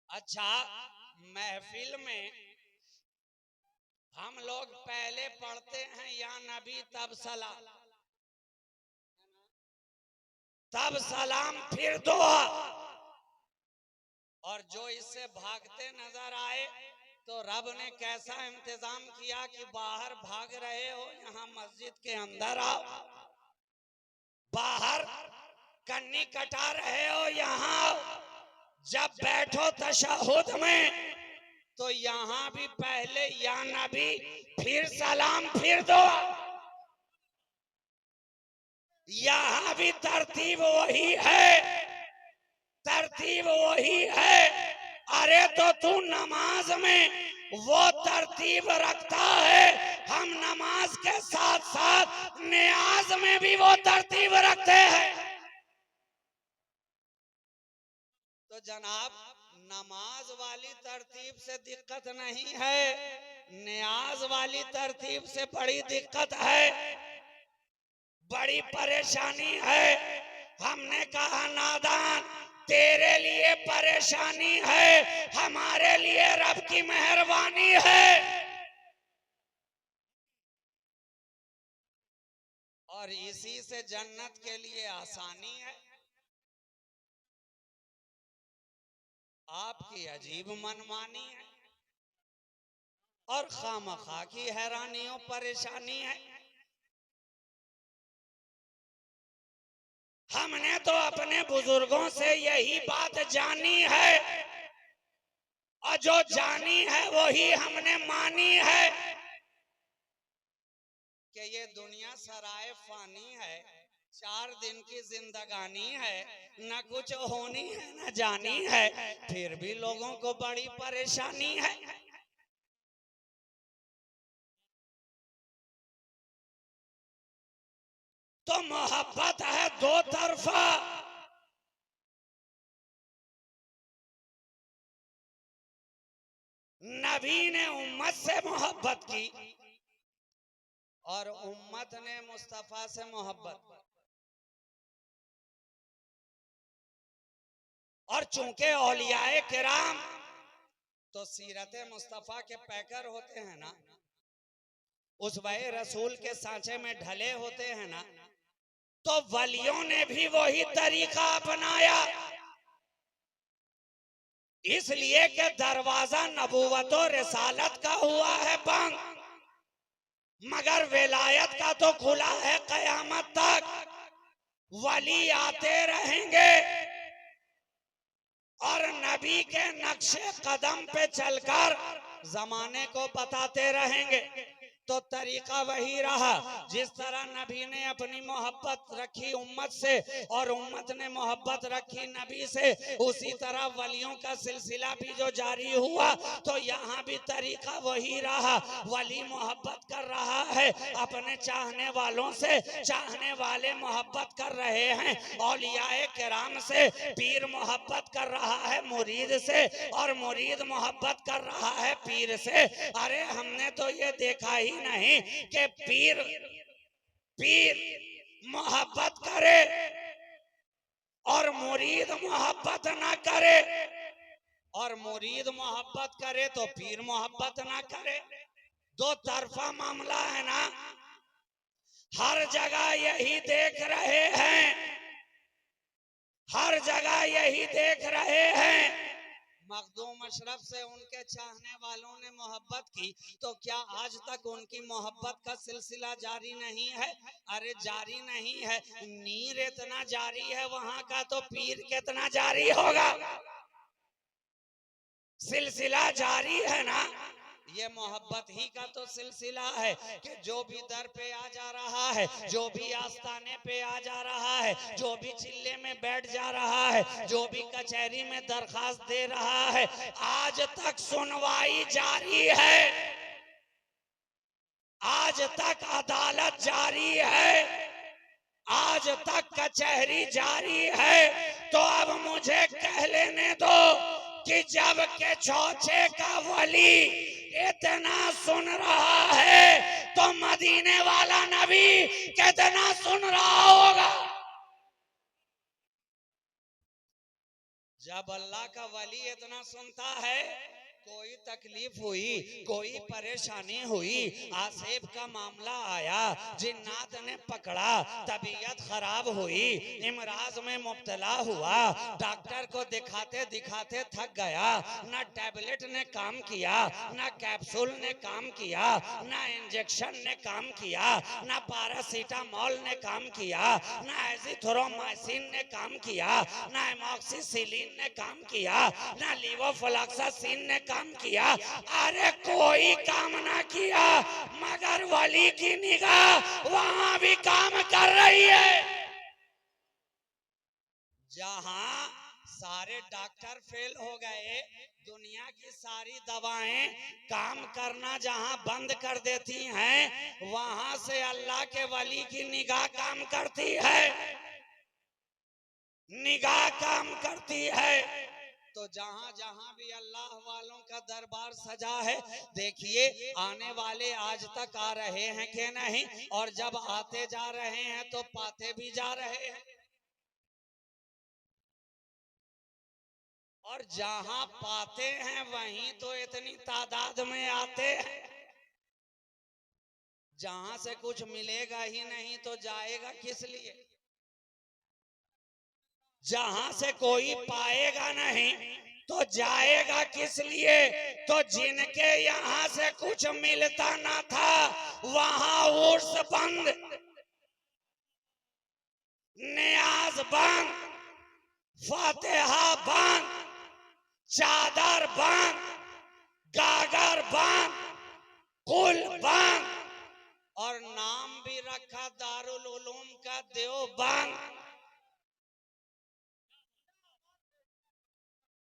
अच्छा, महफिल में हम लोग पहले पढ़ते हैं या नबी तब सलाम, तब सलाम फिर दुआ। और जो इससे भागते नजर आए तो रब ने कैसा इंतजाम किया कि बाहर भाग रहे हो, यहाँ मस्जिद के अंदर आओ। बाहर कन्नी कटा रहे हो, यहाँ आओ। जब बैठो तशहुद में तो यहाँ भी पहले या नबी फिर सलाम फिर दुआ। यहाँ भी तरतीब वही है, तरतीब वही है। अरे तो तू नमाज में वो तरतीब रखता है, हम नमाज के साथ साथ नियाज में भी वो तरतीब रखते हैं। तो जनाब, नमाज वाली तरतीब से दिक्कत नहीं है, नियाज वाली तरतीब से बड़ी दिक्कत है, बड़ी परेशानी है। हमने कहा नादान, तेरे लिए परेशानी है, हमारे लिए रब की मेहरबानी है। और इसी से जन्नत के लिए आसानी है। आपकी अजीब मनमानी है और खामखा की हैरानियों परेशानी है। हमने तो अपने बुजुर्गों से यही बात जानी है, और जो जानी है वही हमने मानी है कि ये दुनिया सराय फानी है, 4 दिन की जिंदगानी है, न कुछ होनी है न जानी है, फिर भी लोगों को बड़ी परेशानी है। तो मोहब्बत है दो तरफा। नबी ने उम्मत से मोहब्बत की और उम्मत ने मुस्तफा से मोहब्बत। और चूंकि औलियाए किराम तो सीरत मुस्तफा के पैकर होते हैं ना, उसवाए रसूल के सांचे में ढले होते हैं ना, तो वलियों ने भी वही तरीका अपनाया। इसलिए कि दरवाजा नबूवत और रिसालत का हुआ है बंद, मगर विलायत का तो खुला है कयामत तक। वली आते रहेंगे और नबी के नक्शे कदम पे चलकर जमाने को बताते रहेंगे। तो तरीका वही रहा, जिस तरह नबी ने अपनी मोहब्बत रखी उम्मत से और उम्मत ने मोहब्बत रखी नबी से, उसी तरह वलियों का सिलसिला भी जो जारी हुआ, तो यहाँ भी तरीका वही रहा। वली मोहब्बत कर रहा है अपने चाहने वालों से, चाहने वाले मोहब्बत कर रहे हैं औलियाए किराम से, पीर मोहब्बत कर रहा है मुरीद से और मुरीद मोहब्बत कर रहा है पीर से। अरे हमने तो ये देखा ही नहीं कि पीर मोहब्बत करे और मुरीद मोहब्बत ना करे, और मुरीद मोहब्बत करे तो पीर मोहब्बत ना करे। दो तरफा मामला है ना। हर जगह यही देख रहे हैं, हर जगह यही देख रहे हैं। मखदूम अशरफ से उनके चाहने वालों ने मोहब्बत की, तो क्या आज तक उनकी मोहब्बत का सिलसिला जारी नहीं है? अरे जारी नहीं है, नीर इतना जारी है वहां का, तो पीर कितना जारी होगा। सिलसिला जारी है ना। ये मोहब्बत ही का तो सिलसिला है कि जो भी दर पे आ जा रहा है, जो भी आस्थाने पे आ जा रहा है, जो भी चिल्ले में बैठ जा रहा है, जो भी कचहरी में दरखास्त दे रहा है, आज तक सुनवाई जारी है, आज तक अदालत जारी है, आज तक कचहरी जारी है। तो अब मुझे कह लेने दो कि जब के चौथे का वली इतना सुन रहा है तो मदीने वाला नबी कितना सुन रहा होगा। जब अल्लाह का वली इतना सुनता है, कोई तकलीफ हुई, कोई परेशानी हुई, आसेब का मामला आया, जिन्नात ने पकड़ा, तबीयत खराब हुई, इमराज में मुब्तला हुआ, डॉक्टर को दिखाते दिखाते थक गया, ना टैबलेट ने काम किया, ना कैप्सूल ने काम किया, ना इंजेक्शन ने काम किया, ना पैरासीटामोल ने काम किया, ना एजिथ्रोमाइसिन ने काम किया, ना एमॉक्सिसिलिन ने काम किया, ना लीवोफ्लॉक्सासिन ने काम किया। अरे कोई काम ना किया, मगर वली की निगाह वहां भी काम कर रही है। जहां सारे डॉक्टर फेल हो गए, दुनिया की सारी दवाएं काम करना जहां बंद कर देती हैं, वहां से अल्लाह के वली की निगाह काम करती है, निगाह काम करती है। तो जहां जहां भी अल्लाह वालों का दरबार सजा है, देखिए आने वाले आज तक आ रहे हैं कि नहीं, और जब आते जा रहे हैं तो पाते भी जा रहे हैं। और जहां पाते हैं वहीं तो इतनी तादाद में आते हैं। जहां से कुछ मिलेगा ही नहीं तो जाएगा किस लिए। जहां से कोई पाएगा नहीं तो जाएगा किस लिए। तो जिनके यहाँ से कुछ मिलता ना था, वहां उर्स बंद, नियाज बंद, फातिहा बंद, चादर बंद, गागर बंद, कुल बंद, और नाम भी रखा दारुल उलूम का देवबंद।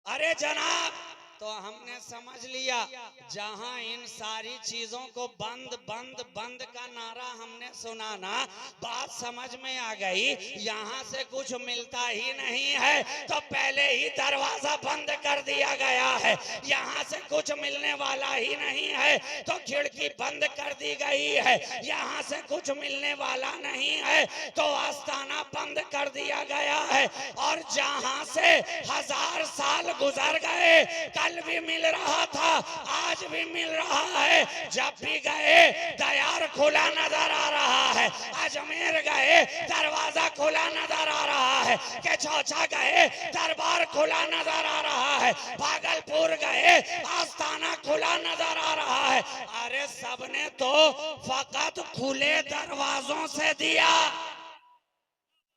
अरे जनाब, तो हमने समझ लिया, जहां इन सारी चीजों को बंद बंद बंद का नारा हमने सुना ना, बात समझ में आ गई। यहाँ से कुछ मिलता ही नहीं है तो पहले ही दरवाजा बंद कर दिया गया है। यहाँ से कुछ मिलने वाला ही नहीं है तो खिड़की बंद कर दी गई है। यहाँ से कुछ मिलने वाला नहीं है तो आस्थाना बंद कर दिया गया है। और जहाँ से 1000 साल गुजर गए, कल भी मिल रहा था, आज भी मिल रहा है। जब भी गए दयार खुला नजर आ रहा है, अजमेर गए दरवाजा खुला नजर आ रहा है, के चौचा गए दरबार खुला नजर आ रहा है, भागलपुर गए आस्थाना खुला नजर आ रहा है। अरे सबने तो फकत खुले दरवाजों से दिया।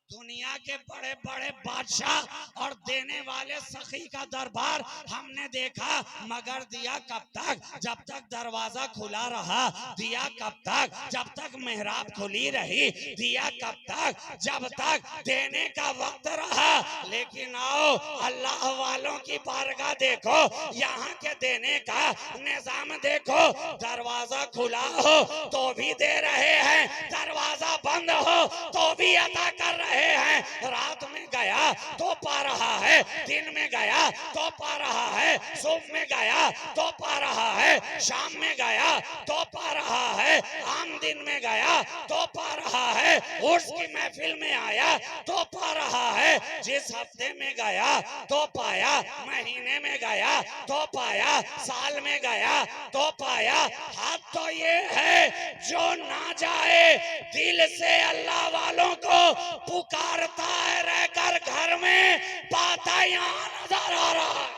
दुनिया के बड़े बड़े बादशाह और देने वाले सखी का दरबार हमने देखा, मगर दिया कब तक? जब तक दरवाजा खुला रहा। दिया कब तक? जब तक मेहराब खुली रही। दिया कब तक? जब तक देने का वक्त रहा। लेकिन आओ अल्लाह वालों की बारगाह देखो, यहाँ के देने का निजाम देखो। दरवाजा खुला हो तो भी दे रहे हैं, दरवाजा बंद हो तो भी अता कर रहे हैं। रात में गया तो पा रहा है, दिन में गया तो पा रहा है, सुबह में गया तो पा रहा है, शाम में गया तो पा रहा है, आम दिन में गया तो पा रहा है, उर्स की महफिल में आया तो पा रहा है, जिस हफ्ते में गया तो पाया, महीने में गया तो पाया, साल में गया तो पाया। हाथ तो ये है जो ना जाए दिल से अल्लाह वालों को पुकारता है, रहकर घर में पाता यहाँ नजर आ रहा है।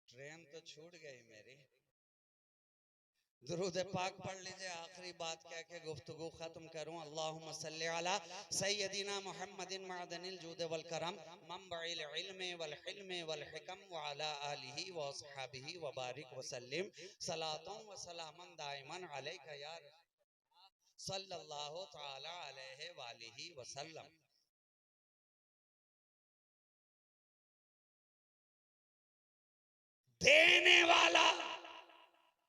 ट्रेन तो छूट गई मेरी। दुरूद पाक पढ़ लीजिए, आखिरी बात कह के गुफ्तगू खत्म करूं। अल्लाहुम्मा सल्ली अला सय्यदिना मुहम्मदिन मअदनिल जूद वल करम मंबइल इल्म वल हिल्म वल हिकम व अला आलिहि व अस्हाबिहि व बारिक व सल्लिम सलातन व सलामन दाइमन अलैका या सल्लल्लाहु तआला अलैहि व आलिहि व सल्लम। देने वाला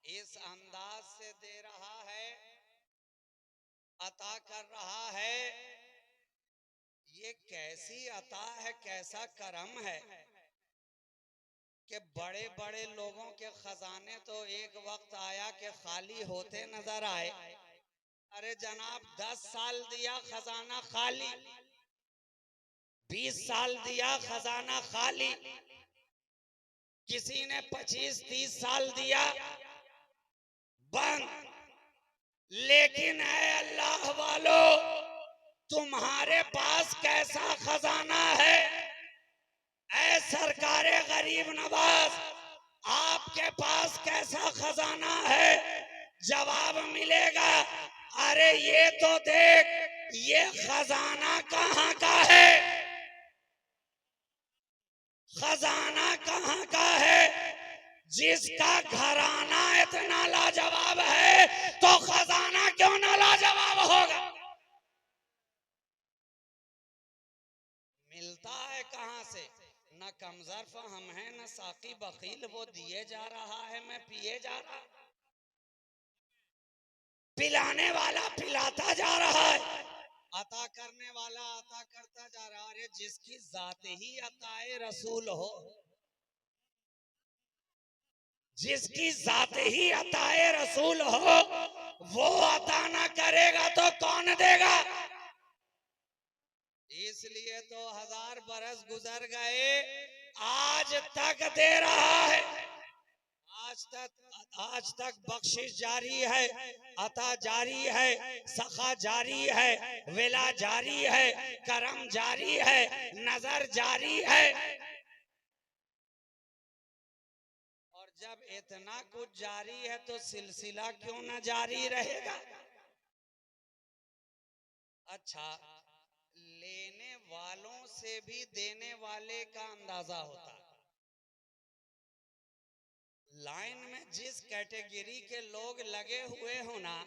इस अंदाज से दे रहा है, अता कर रहा है, ये कैसी अता है, कैसा करम है कि बड़े बड़े लोगों के खजाने तो एक वक्त आया कि खाली होते नजर आए। अरे जनाब 10 साल दिया खजाना खाली, 20 साल दिया खजाना खाली, किसी ने 25-30 साल दिया बंद। लेकिन है अल्लाह वालो, तुम्हारे पास कैसा खजाना है? ऐ सरकारे गरीब नवाज, आपके पास कैसा खजाना है? जवाब मिलेगा, अरे ये तो देख, ये खजाना कहाँ का है, खजाना कहाँ का है। जिसका घराना इतना लाजवाब है तो खजाना क्यों ना लाजवाब होगा। मिलता है कहां से? न कमजर्फ हम हैं न साकी बखील, वो दिए जा रहा है मैं पिए जा रहा, पिलाने वाला पिलाता जा रहा है, अता करने वाला अता करता जा रहा है। अरे जिसकी जात ही अताए रसूल हो, जिसकी जात ही अताए रसूल हो, वो अता ना करेगा तो कौन देगा। इसलिए तो 1000 बरस गुजर गए, आज तक दे रहा है, आज तक बख्शिश जारी है, अता जारी है, सखा जारी है, वेला जारी है, करम जारी है, नजर जारी है। जब इतना कुछ जारी है तो सिलसिला क्यों न जारी रहेगा। अच्छा, लेने वालों से भी देने वाले का अंदाजा होता है। लाइन में जिस कैटेगरी के लोग लगे हुए हो ना,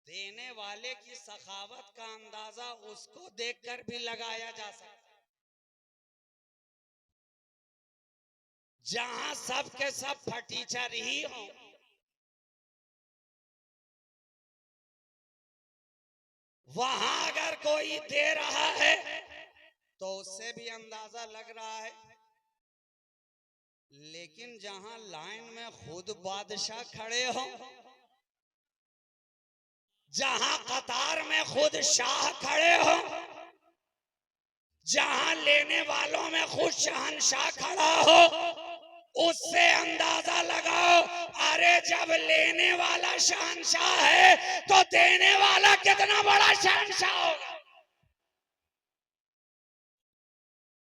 देने वाले की सखावत का अंदाजा उसको देखकर भी लगाया जा सकता। जहां सब के सब फटीचर ही हो, वहां अगर कोई दे रहा है तो उससे भी अंदाजा लग रहा है। लेकिन जहां लाइन में खुद बादशाह खड़े हो, जहां कतार में खुद शाह खड़े हो, जहां लेने वालों में खुद शहंशाह खड़ा हो, उससे अंदाजा लगाओ। अरे जब लेने वाला शहंशाह है तो देने वाला कितना बड़ा शहंशाह होगा।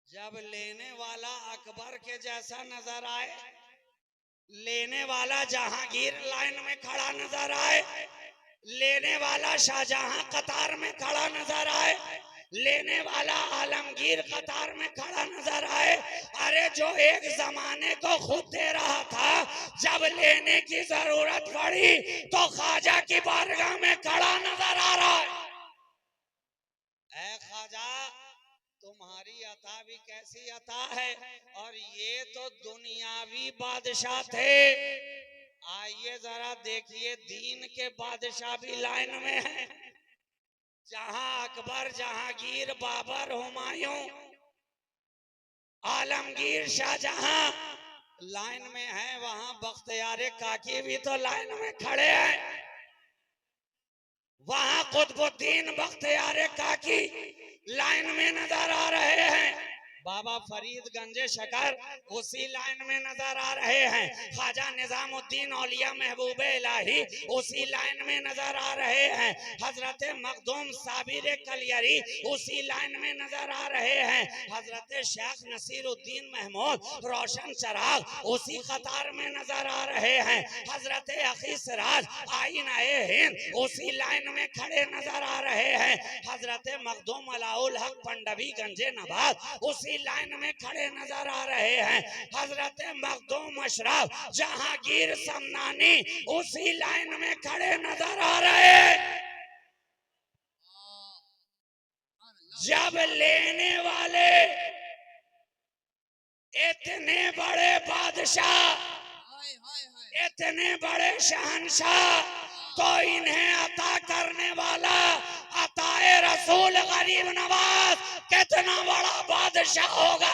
जब लेने वाला अकबर के जैसा नजर आए, लेने वाला जहांगीर लाइन में खड़ा नजर आए, लेने वाला शाहजहां कतार में खड़ा नजर आए, लेने वाला आलमगीर कतार में खड़ा नजर आए, अरे जो एक जमाने को खुद दे रहा था, जब लेने की जरूरत पड़ी तो ख्वाजा की बारगाह में खड़ा नजर आ रहा है। ऐ ख्वाजा, तुम्हारी अता भी कैसी अता है, और ये तो दुनियावी बादशाह थे। आइए जरा देखिए, दीन के बादशाह भी लाइन में हैं। जहां अकबर, जहांगीर, बाबर, हुमायूं, आलमगीर, शाहजहां लाइन में है, वहां बख्तियार काकी भी तो लाइन में खड़े हैं। वहां कुतुबुद्दीन बख्तियार काकी लाइन में नजर आ रहे हैं। बाबा फरीद गंजे शकर उसी लाइन में नजर आ रहे हैं। ख्वाजा निजामुद्दीन औलिया महबूब इलाही उसी लाइन में नजर आ रहे हैं। हजरत मखदूम साबिर कलियरी उसी लाइन में नजर आ रहे हैं। हजरत शेख नसीरुद्दीन महमूद रोशन चराग उसी कतार में नजर आ रहे हैं। हजरत अखी सिराज आईना-ए हिंद उसी लाइन में खड़े नजर आ रहे हैं। हजरत मखदूम अलाउल हक पंडवी गंजे नवाज उसी लाइन में खड़े नजर आ रहे हैं। हजरत मखदूम अशरफ जहांगीर समनानी उसी लाइन में खड़े नजर आ रहे हैं। जब लेने वाले इतने बड़े बादशाह, इतने बड़े शहंशाह, तो इन्हें अता करने वाला अताए रसूल गरीब नवाज कितना बड़ा बादशाह होगा।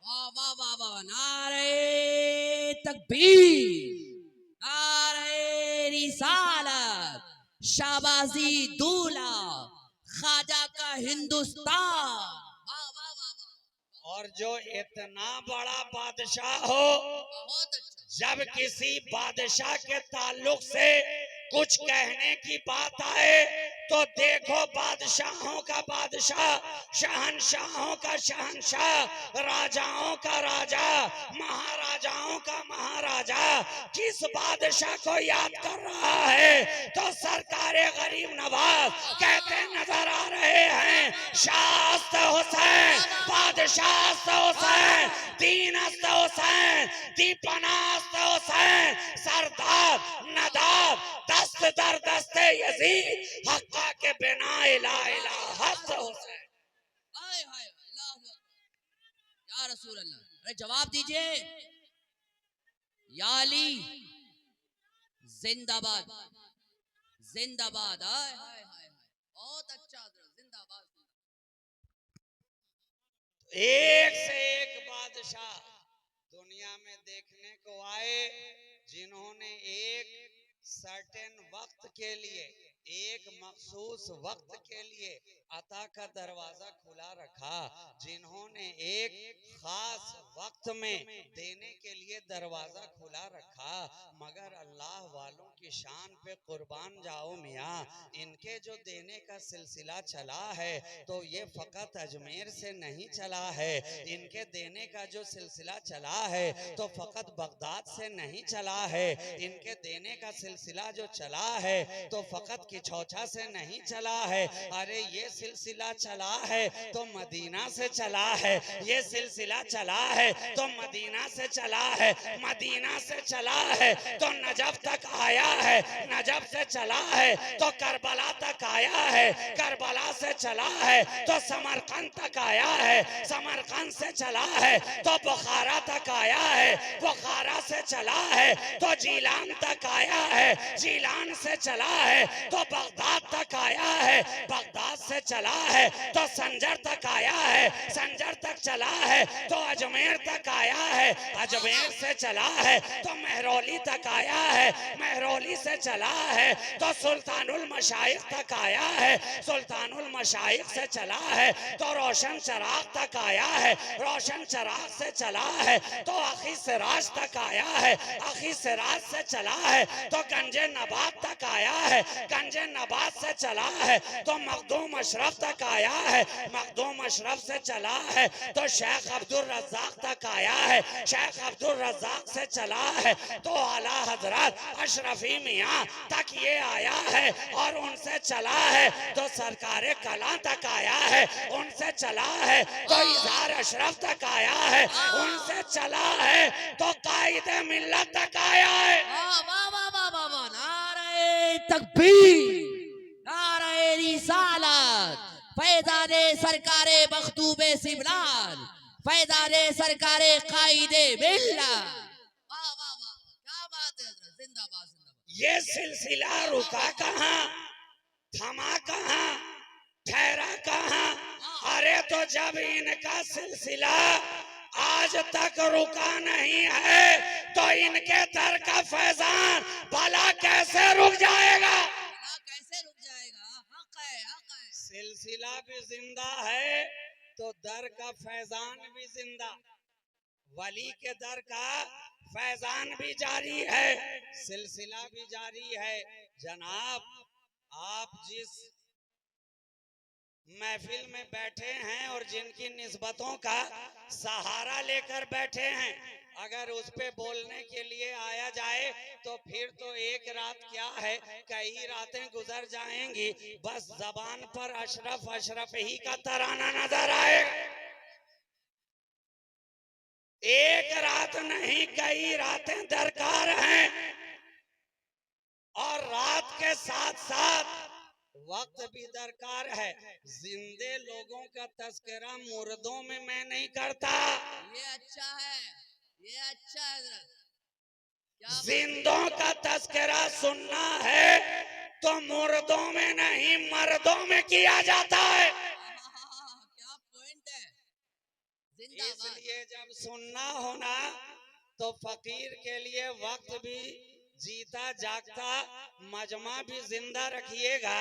वाह वाह वाह वाह, नारे तकबीर, नारे रिसालत, शाबाजी दूल्हा, ख्वाजा का हिंदुस्तान। वाह वाह वाह वाह। और जो इतना बड़ा बादशाह हो, बहुत अच्छा। जब किसी बादशाह के ताल्लुक से कुछ कहने की बात आए तो देखो बादशाहों का बादशाह, शहंशाहों का शहंशाह, राजाओं का राजा, महाराजाओं का महाराजा किस बादशाह को याद कर रहा है, तो सरकारे गरीब नवाज कहते नजर आ रहे हैं, शास्त हुसैन, बादशाह हुसैन, दीनस्त हुसैन, दीपनास्त हुसैन, सरदार नदाब दस्त दर दस्ते यजीद हक्का के बिना इला इला हस्त हुसैन। हाय हाय अल्लाह अकबर, या रसूल अल्लाह। अरे जवाब दीजिए। या अली जिंदाबाद, जिंदाबाद। हाय हाय हाय, बहुत अच्छा, जिंदाबाद। एक से एक बादशाह दुनिया में देखने को आए जिन्होंने एक सर्टेन वक्त के लिए, एक मखसूस वक्त के लिए अता का दरवाजा खुला रखा, जिन्होंने एक खास वक्त में देने के लिए दरवाजा खुला रखा। मगर अल्लाह वालों की शान पे कुर्बान जाओ मियाँ, इनके जो देने का सिलसिला चला है तो ये फकत अजमेर से नहीं चला है। इनके देने का जो सिलसिला चला है तो फकत बगदाद से नहीं चला है। इनके देने का सिलसिला जो चला है तो फकत किछौछा से नहीं चला है। अरे ये सिलसिला चला है तो मदीना से चला है। ये सिलसिला चला है तो मदीना से चला है। मदीना से चला है तो नजफ तक आया है। नजफ से चला है तो करबला तक आया है। करबला से चला है तो समरकंद तक आया है। समरकंद से चला है तो बुखारा तक आया है। बुखारा से चला है तो जीलान तक आया है। जीलान से चला है तो बगदाद तक आया है। बगदाद से चला है तो संजर तक आया है। संजर तक चला है तो अजमेर तक आया है। अजमेर से चला है तो महरौली तक आया है। महरौली से चला है तो सुल्तानुल मशाइख तक आया है। सुल्तानुल मशाइख से चला है तो रोशन चराग तक आया है। रोशन चराग से चला है तो अखी सिराज तक आया है। अखी सिराज से चला है तो गंजे नबात तक आया है। गंजे नबात से चला है तो मखदूम अशरफ तक आया है। मखदूम अशरफ से चला है तो शेख अब्दुल रज़ाक तक आया है। शेख अब्दुल रज़ाक से चला है तो आला हजरत अशरफी मियाँ तक ये आया है। और उनसे चला है तो सरकारे कला तक आया है। उनसे चला है तो इज़हार अशरफ तक आया है। उनसे चला है तो कायदे मिल्लत तक आया है। वाह वाह वाह वाह वाह वाह, नारे तकबीर, नारे रिसालत, फैज़ाने सरकारे मखदूबे सिमरान, फैज़ाने सरकारे कायदे मिल्लत। वाह वाह वाह, क्या बात है हज़रत, जिंदाबाद जिंदाबाद। ये सिलसिला रुका कहाँ, थमा कहाँ, ठहरा कहाँ? अरे तो जब इनका सिलसिला आज तक रुका नहीं है तो इनके दर का फैजान भला कैसे रुक जाएगा? कैसे रुक जाएगा? हक है, हक है। सिलसिला भी जिंदा है तो दर का फैजान भी जिंदा, वली के दर का फैजान भी जारी है, सिलसिला भी जारी है। जनाब, आप जिस महफिल में बैठे हैं और जिनकी निस्बतों का सहारा लेकर बैठे हैं, अगर उस पे बोलने के लिए आया जाए तो फिर तो एक रात क्या है, कई रातें गुजर जाएंगी, बस जबान पर अशरफ अशरफ ही का तराना नजर आएगा। एक रात नहीं, कई रातें दरकार हैं, और रात के साथ साथ वक्त भी दरकार है। जिंदे लोगों का तस्करा मुर्दों में मैं नहीं करता। ये अच्छा है, ये अच्छा है हजरत। क्या बात है? जिंदों का तस्करा सुनना है तो मुर्दों में नहीं, मर्दों में किया जाता है। क्या पॉइंट है, जिंदाबाद। इसलिए जब सुनना होना तो फकीर के लिए वक्त भी जीता जागता मजमा भी जिंदा रखिएगा।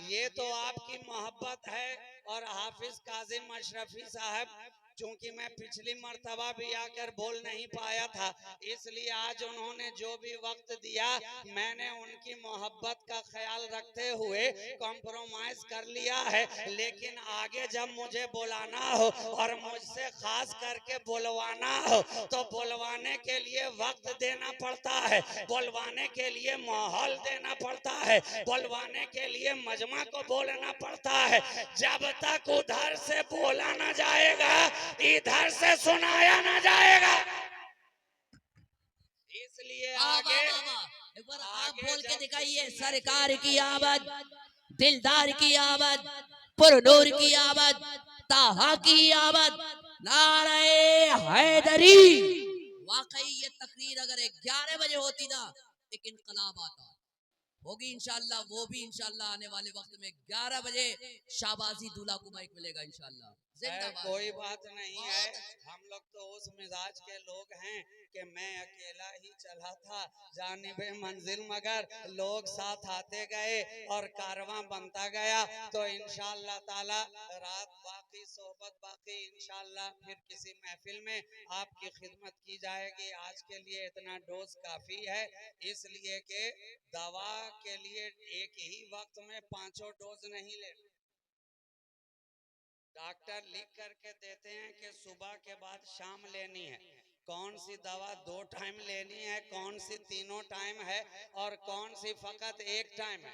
ये तो आपकी मोहब्बत है। और हाफिज काजिम अशरफी साहब, चूंकि मैं पिछली मर्तबा भी आकर बोल नहीं पाया था, इसलिए आज उन्होंने जो भी वक्त दिया मैंने उनकी मोहब्बत का ख्याल रखते हुए कॉम्प्रोमाइज कर लिया है। लेकिन आगे जब मुझे बुलाना हो और मुझसे खास करके बुलवाना हो तो बुलवाने के लिए वक्त देना पड़ता है, बुलवाने के लिए माहौल देना पड़ता है, बुलवाने के लिए मजमा को बोलना पड़ता है। जब तक उधर से बोला ना जाएगा इधर से सुनाया ना जाएगा। इसलिए आगे एक बार आप बोल के दिखाइए, सरकार की आमद, दिलदार की आमद, पुरनूर की आमद, ताहा की आमद, नारे हैदरी। वाकई ये तकरीर अगर 11 बजे होती ना, एक इनकलाब आता। होगी इंशाल्लाह, वो भी इंशाल्लाह आने वाले वक्त में 11 बजे शाबाजी दूल्हा को माइक मिलेगा इंशाल्लाह। जिंदाबाद। कोई बात नहीं है, हम लोग तो उस मिजाज के लोग हैं कि मैं अकेला ही चला था जानिबे मंजिल, मगर लोग साथ आते गए और कारवां बनता गया। तो इंशाअल्लाह ताला रात बाकी, सोहबत बाकी, इंशाअल्लाह फिर किसी महफिल में आपकी खिदमत की जाएगी। आज के लिए इतना डोज काफी है, इसलिए कि दवा के लिए एक ही वक्त में 5 डोज नहीं लेना। डॉक्टर लिख करके देते हैं कि सुबह के बाद शाम लेनी है। कौन सी दवा 2 टाइम लेनी है, कौन सी 3 टाइम है, और कौन सी फकत 1 टाइम है।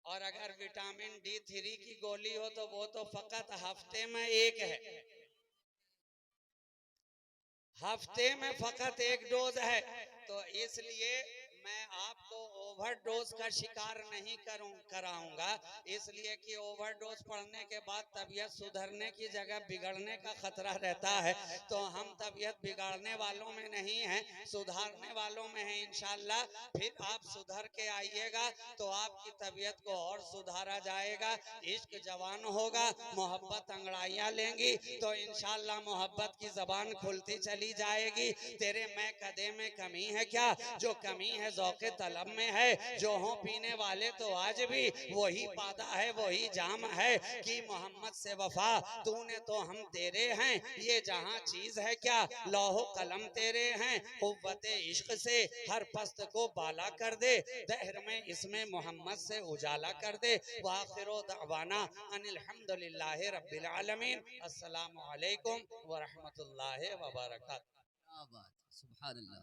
और अगर विटामिन D3 की गोली हो तो वो तो फकत हफ्ते में 1 है, हफ्ते में फकत 1 डोज है। तो इसलिए मैं आपको ओवरडोज का शिकार नहीं कराऊंगा, इसलिए कि ओवरडोज पड़ने के बाद तबीयत सुधरने की जगह बिगड़ने का खतरा रहता है। तो हम तबीयत बिगाड़ने वालों में नहीं हैं, सुधारने वालों में हैं इंशाल्लाह। फिर आप सुधर के आइएगा तो आपकी तबीयत को और सुधारा जाएगा। इश्क जवान होगा, मोहब्बत अंगड़ाइयां लेंगी तो इंशाल्लाह मोहब्बत की जबान खुलती चली जाएगी। तेरे मैं कदे में कमी है क्या, जो कमी है ज़ौक़े तलब में है। जो हो पीने वाले तो आज भी वही पादा है, वही जाम है कि मोहम्मद से वफा तूने तो हम तेरे हैं। ये जहां चीज है क्या, लौहो कलम तेरे हैं। कुव्वते इश्क से हर पस्त को बाला कर दे, दहर में इसमें मोहम्मद से उजाला कर दे। वाखिरो दअवाना अनिल हम्दुलिल्लाहि रब्बिल आलमीन। अस्सलामु अलैकुम व रहमतुल्लाहि व बरकातहू। क्या बात, सुभान अल्लाह।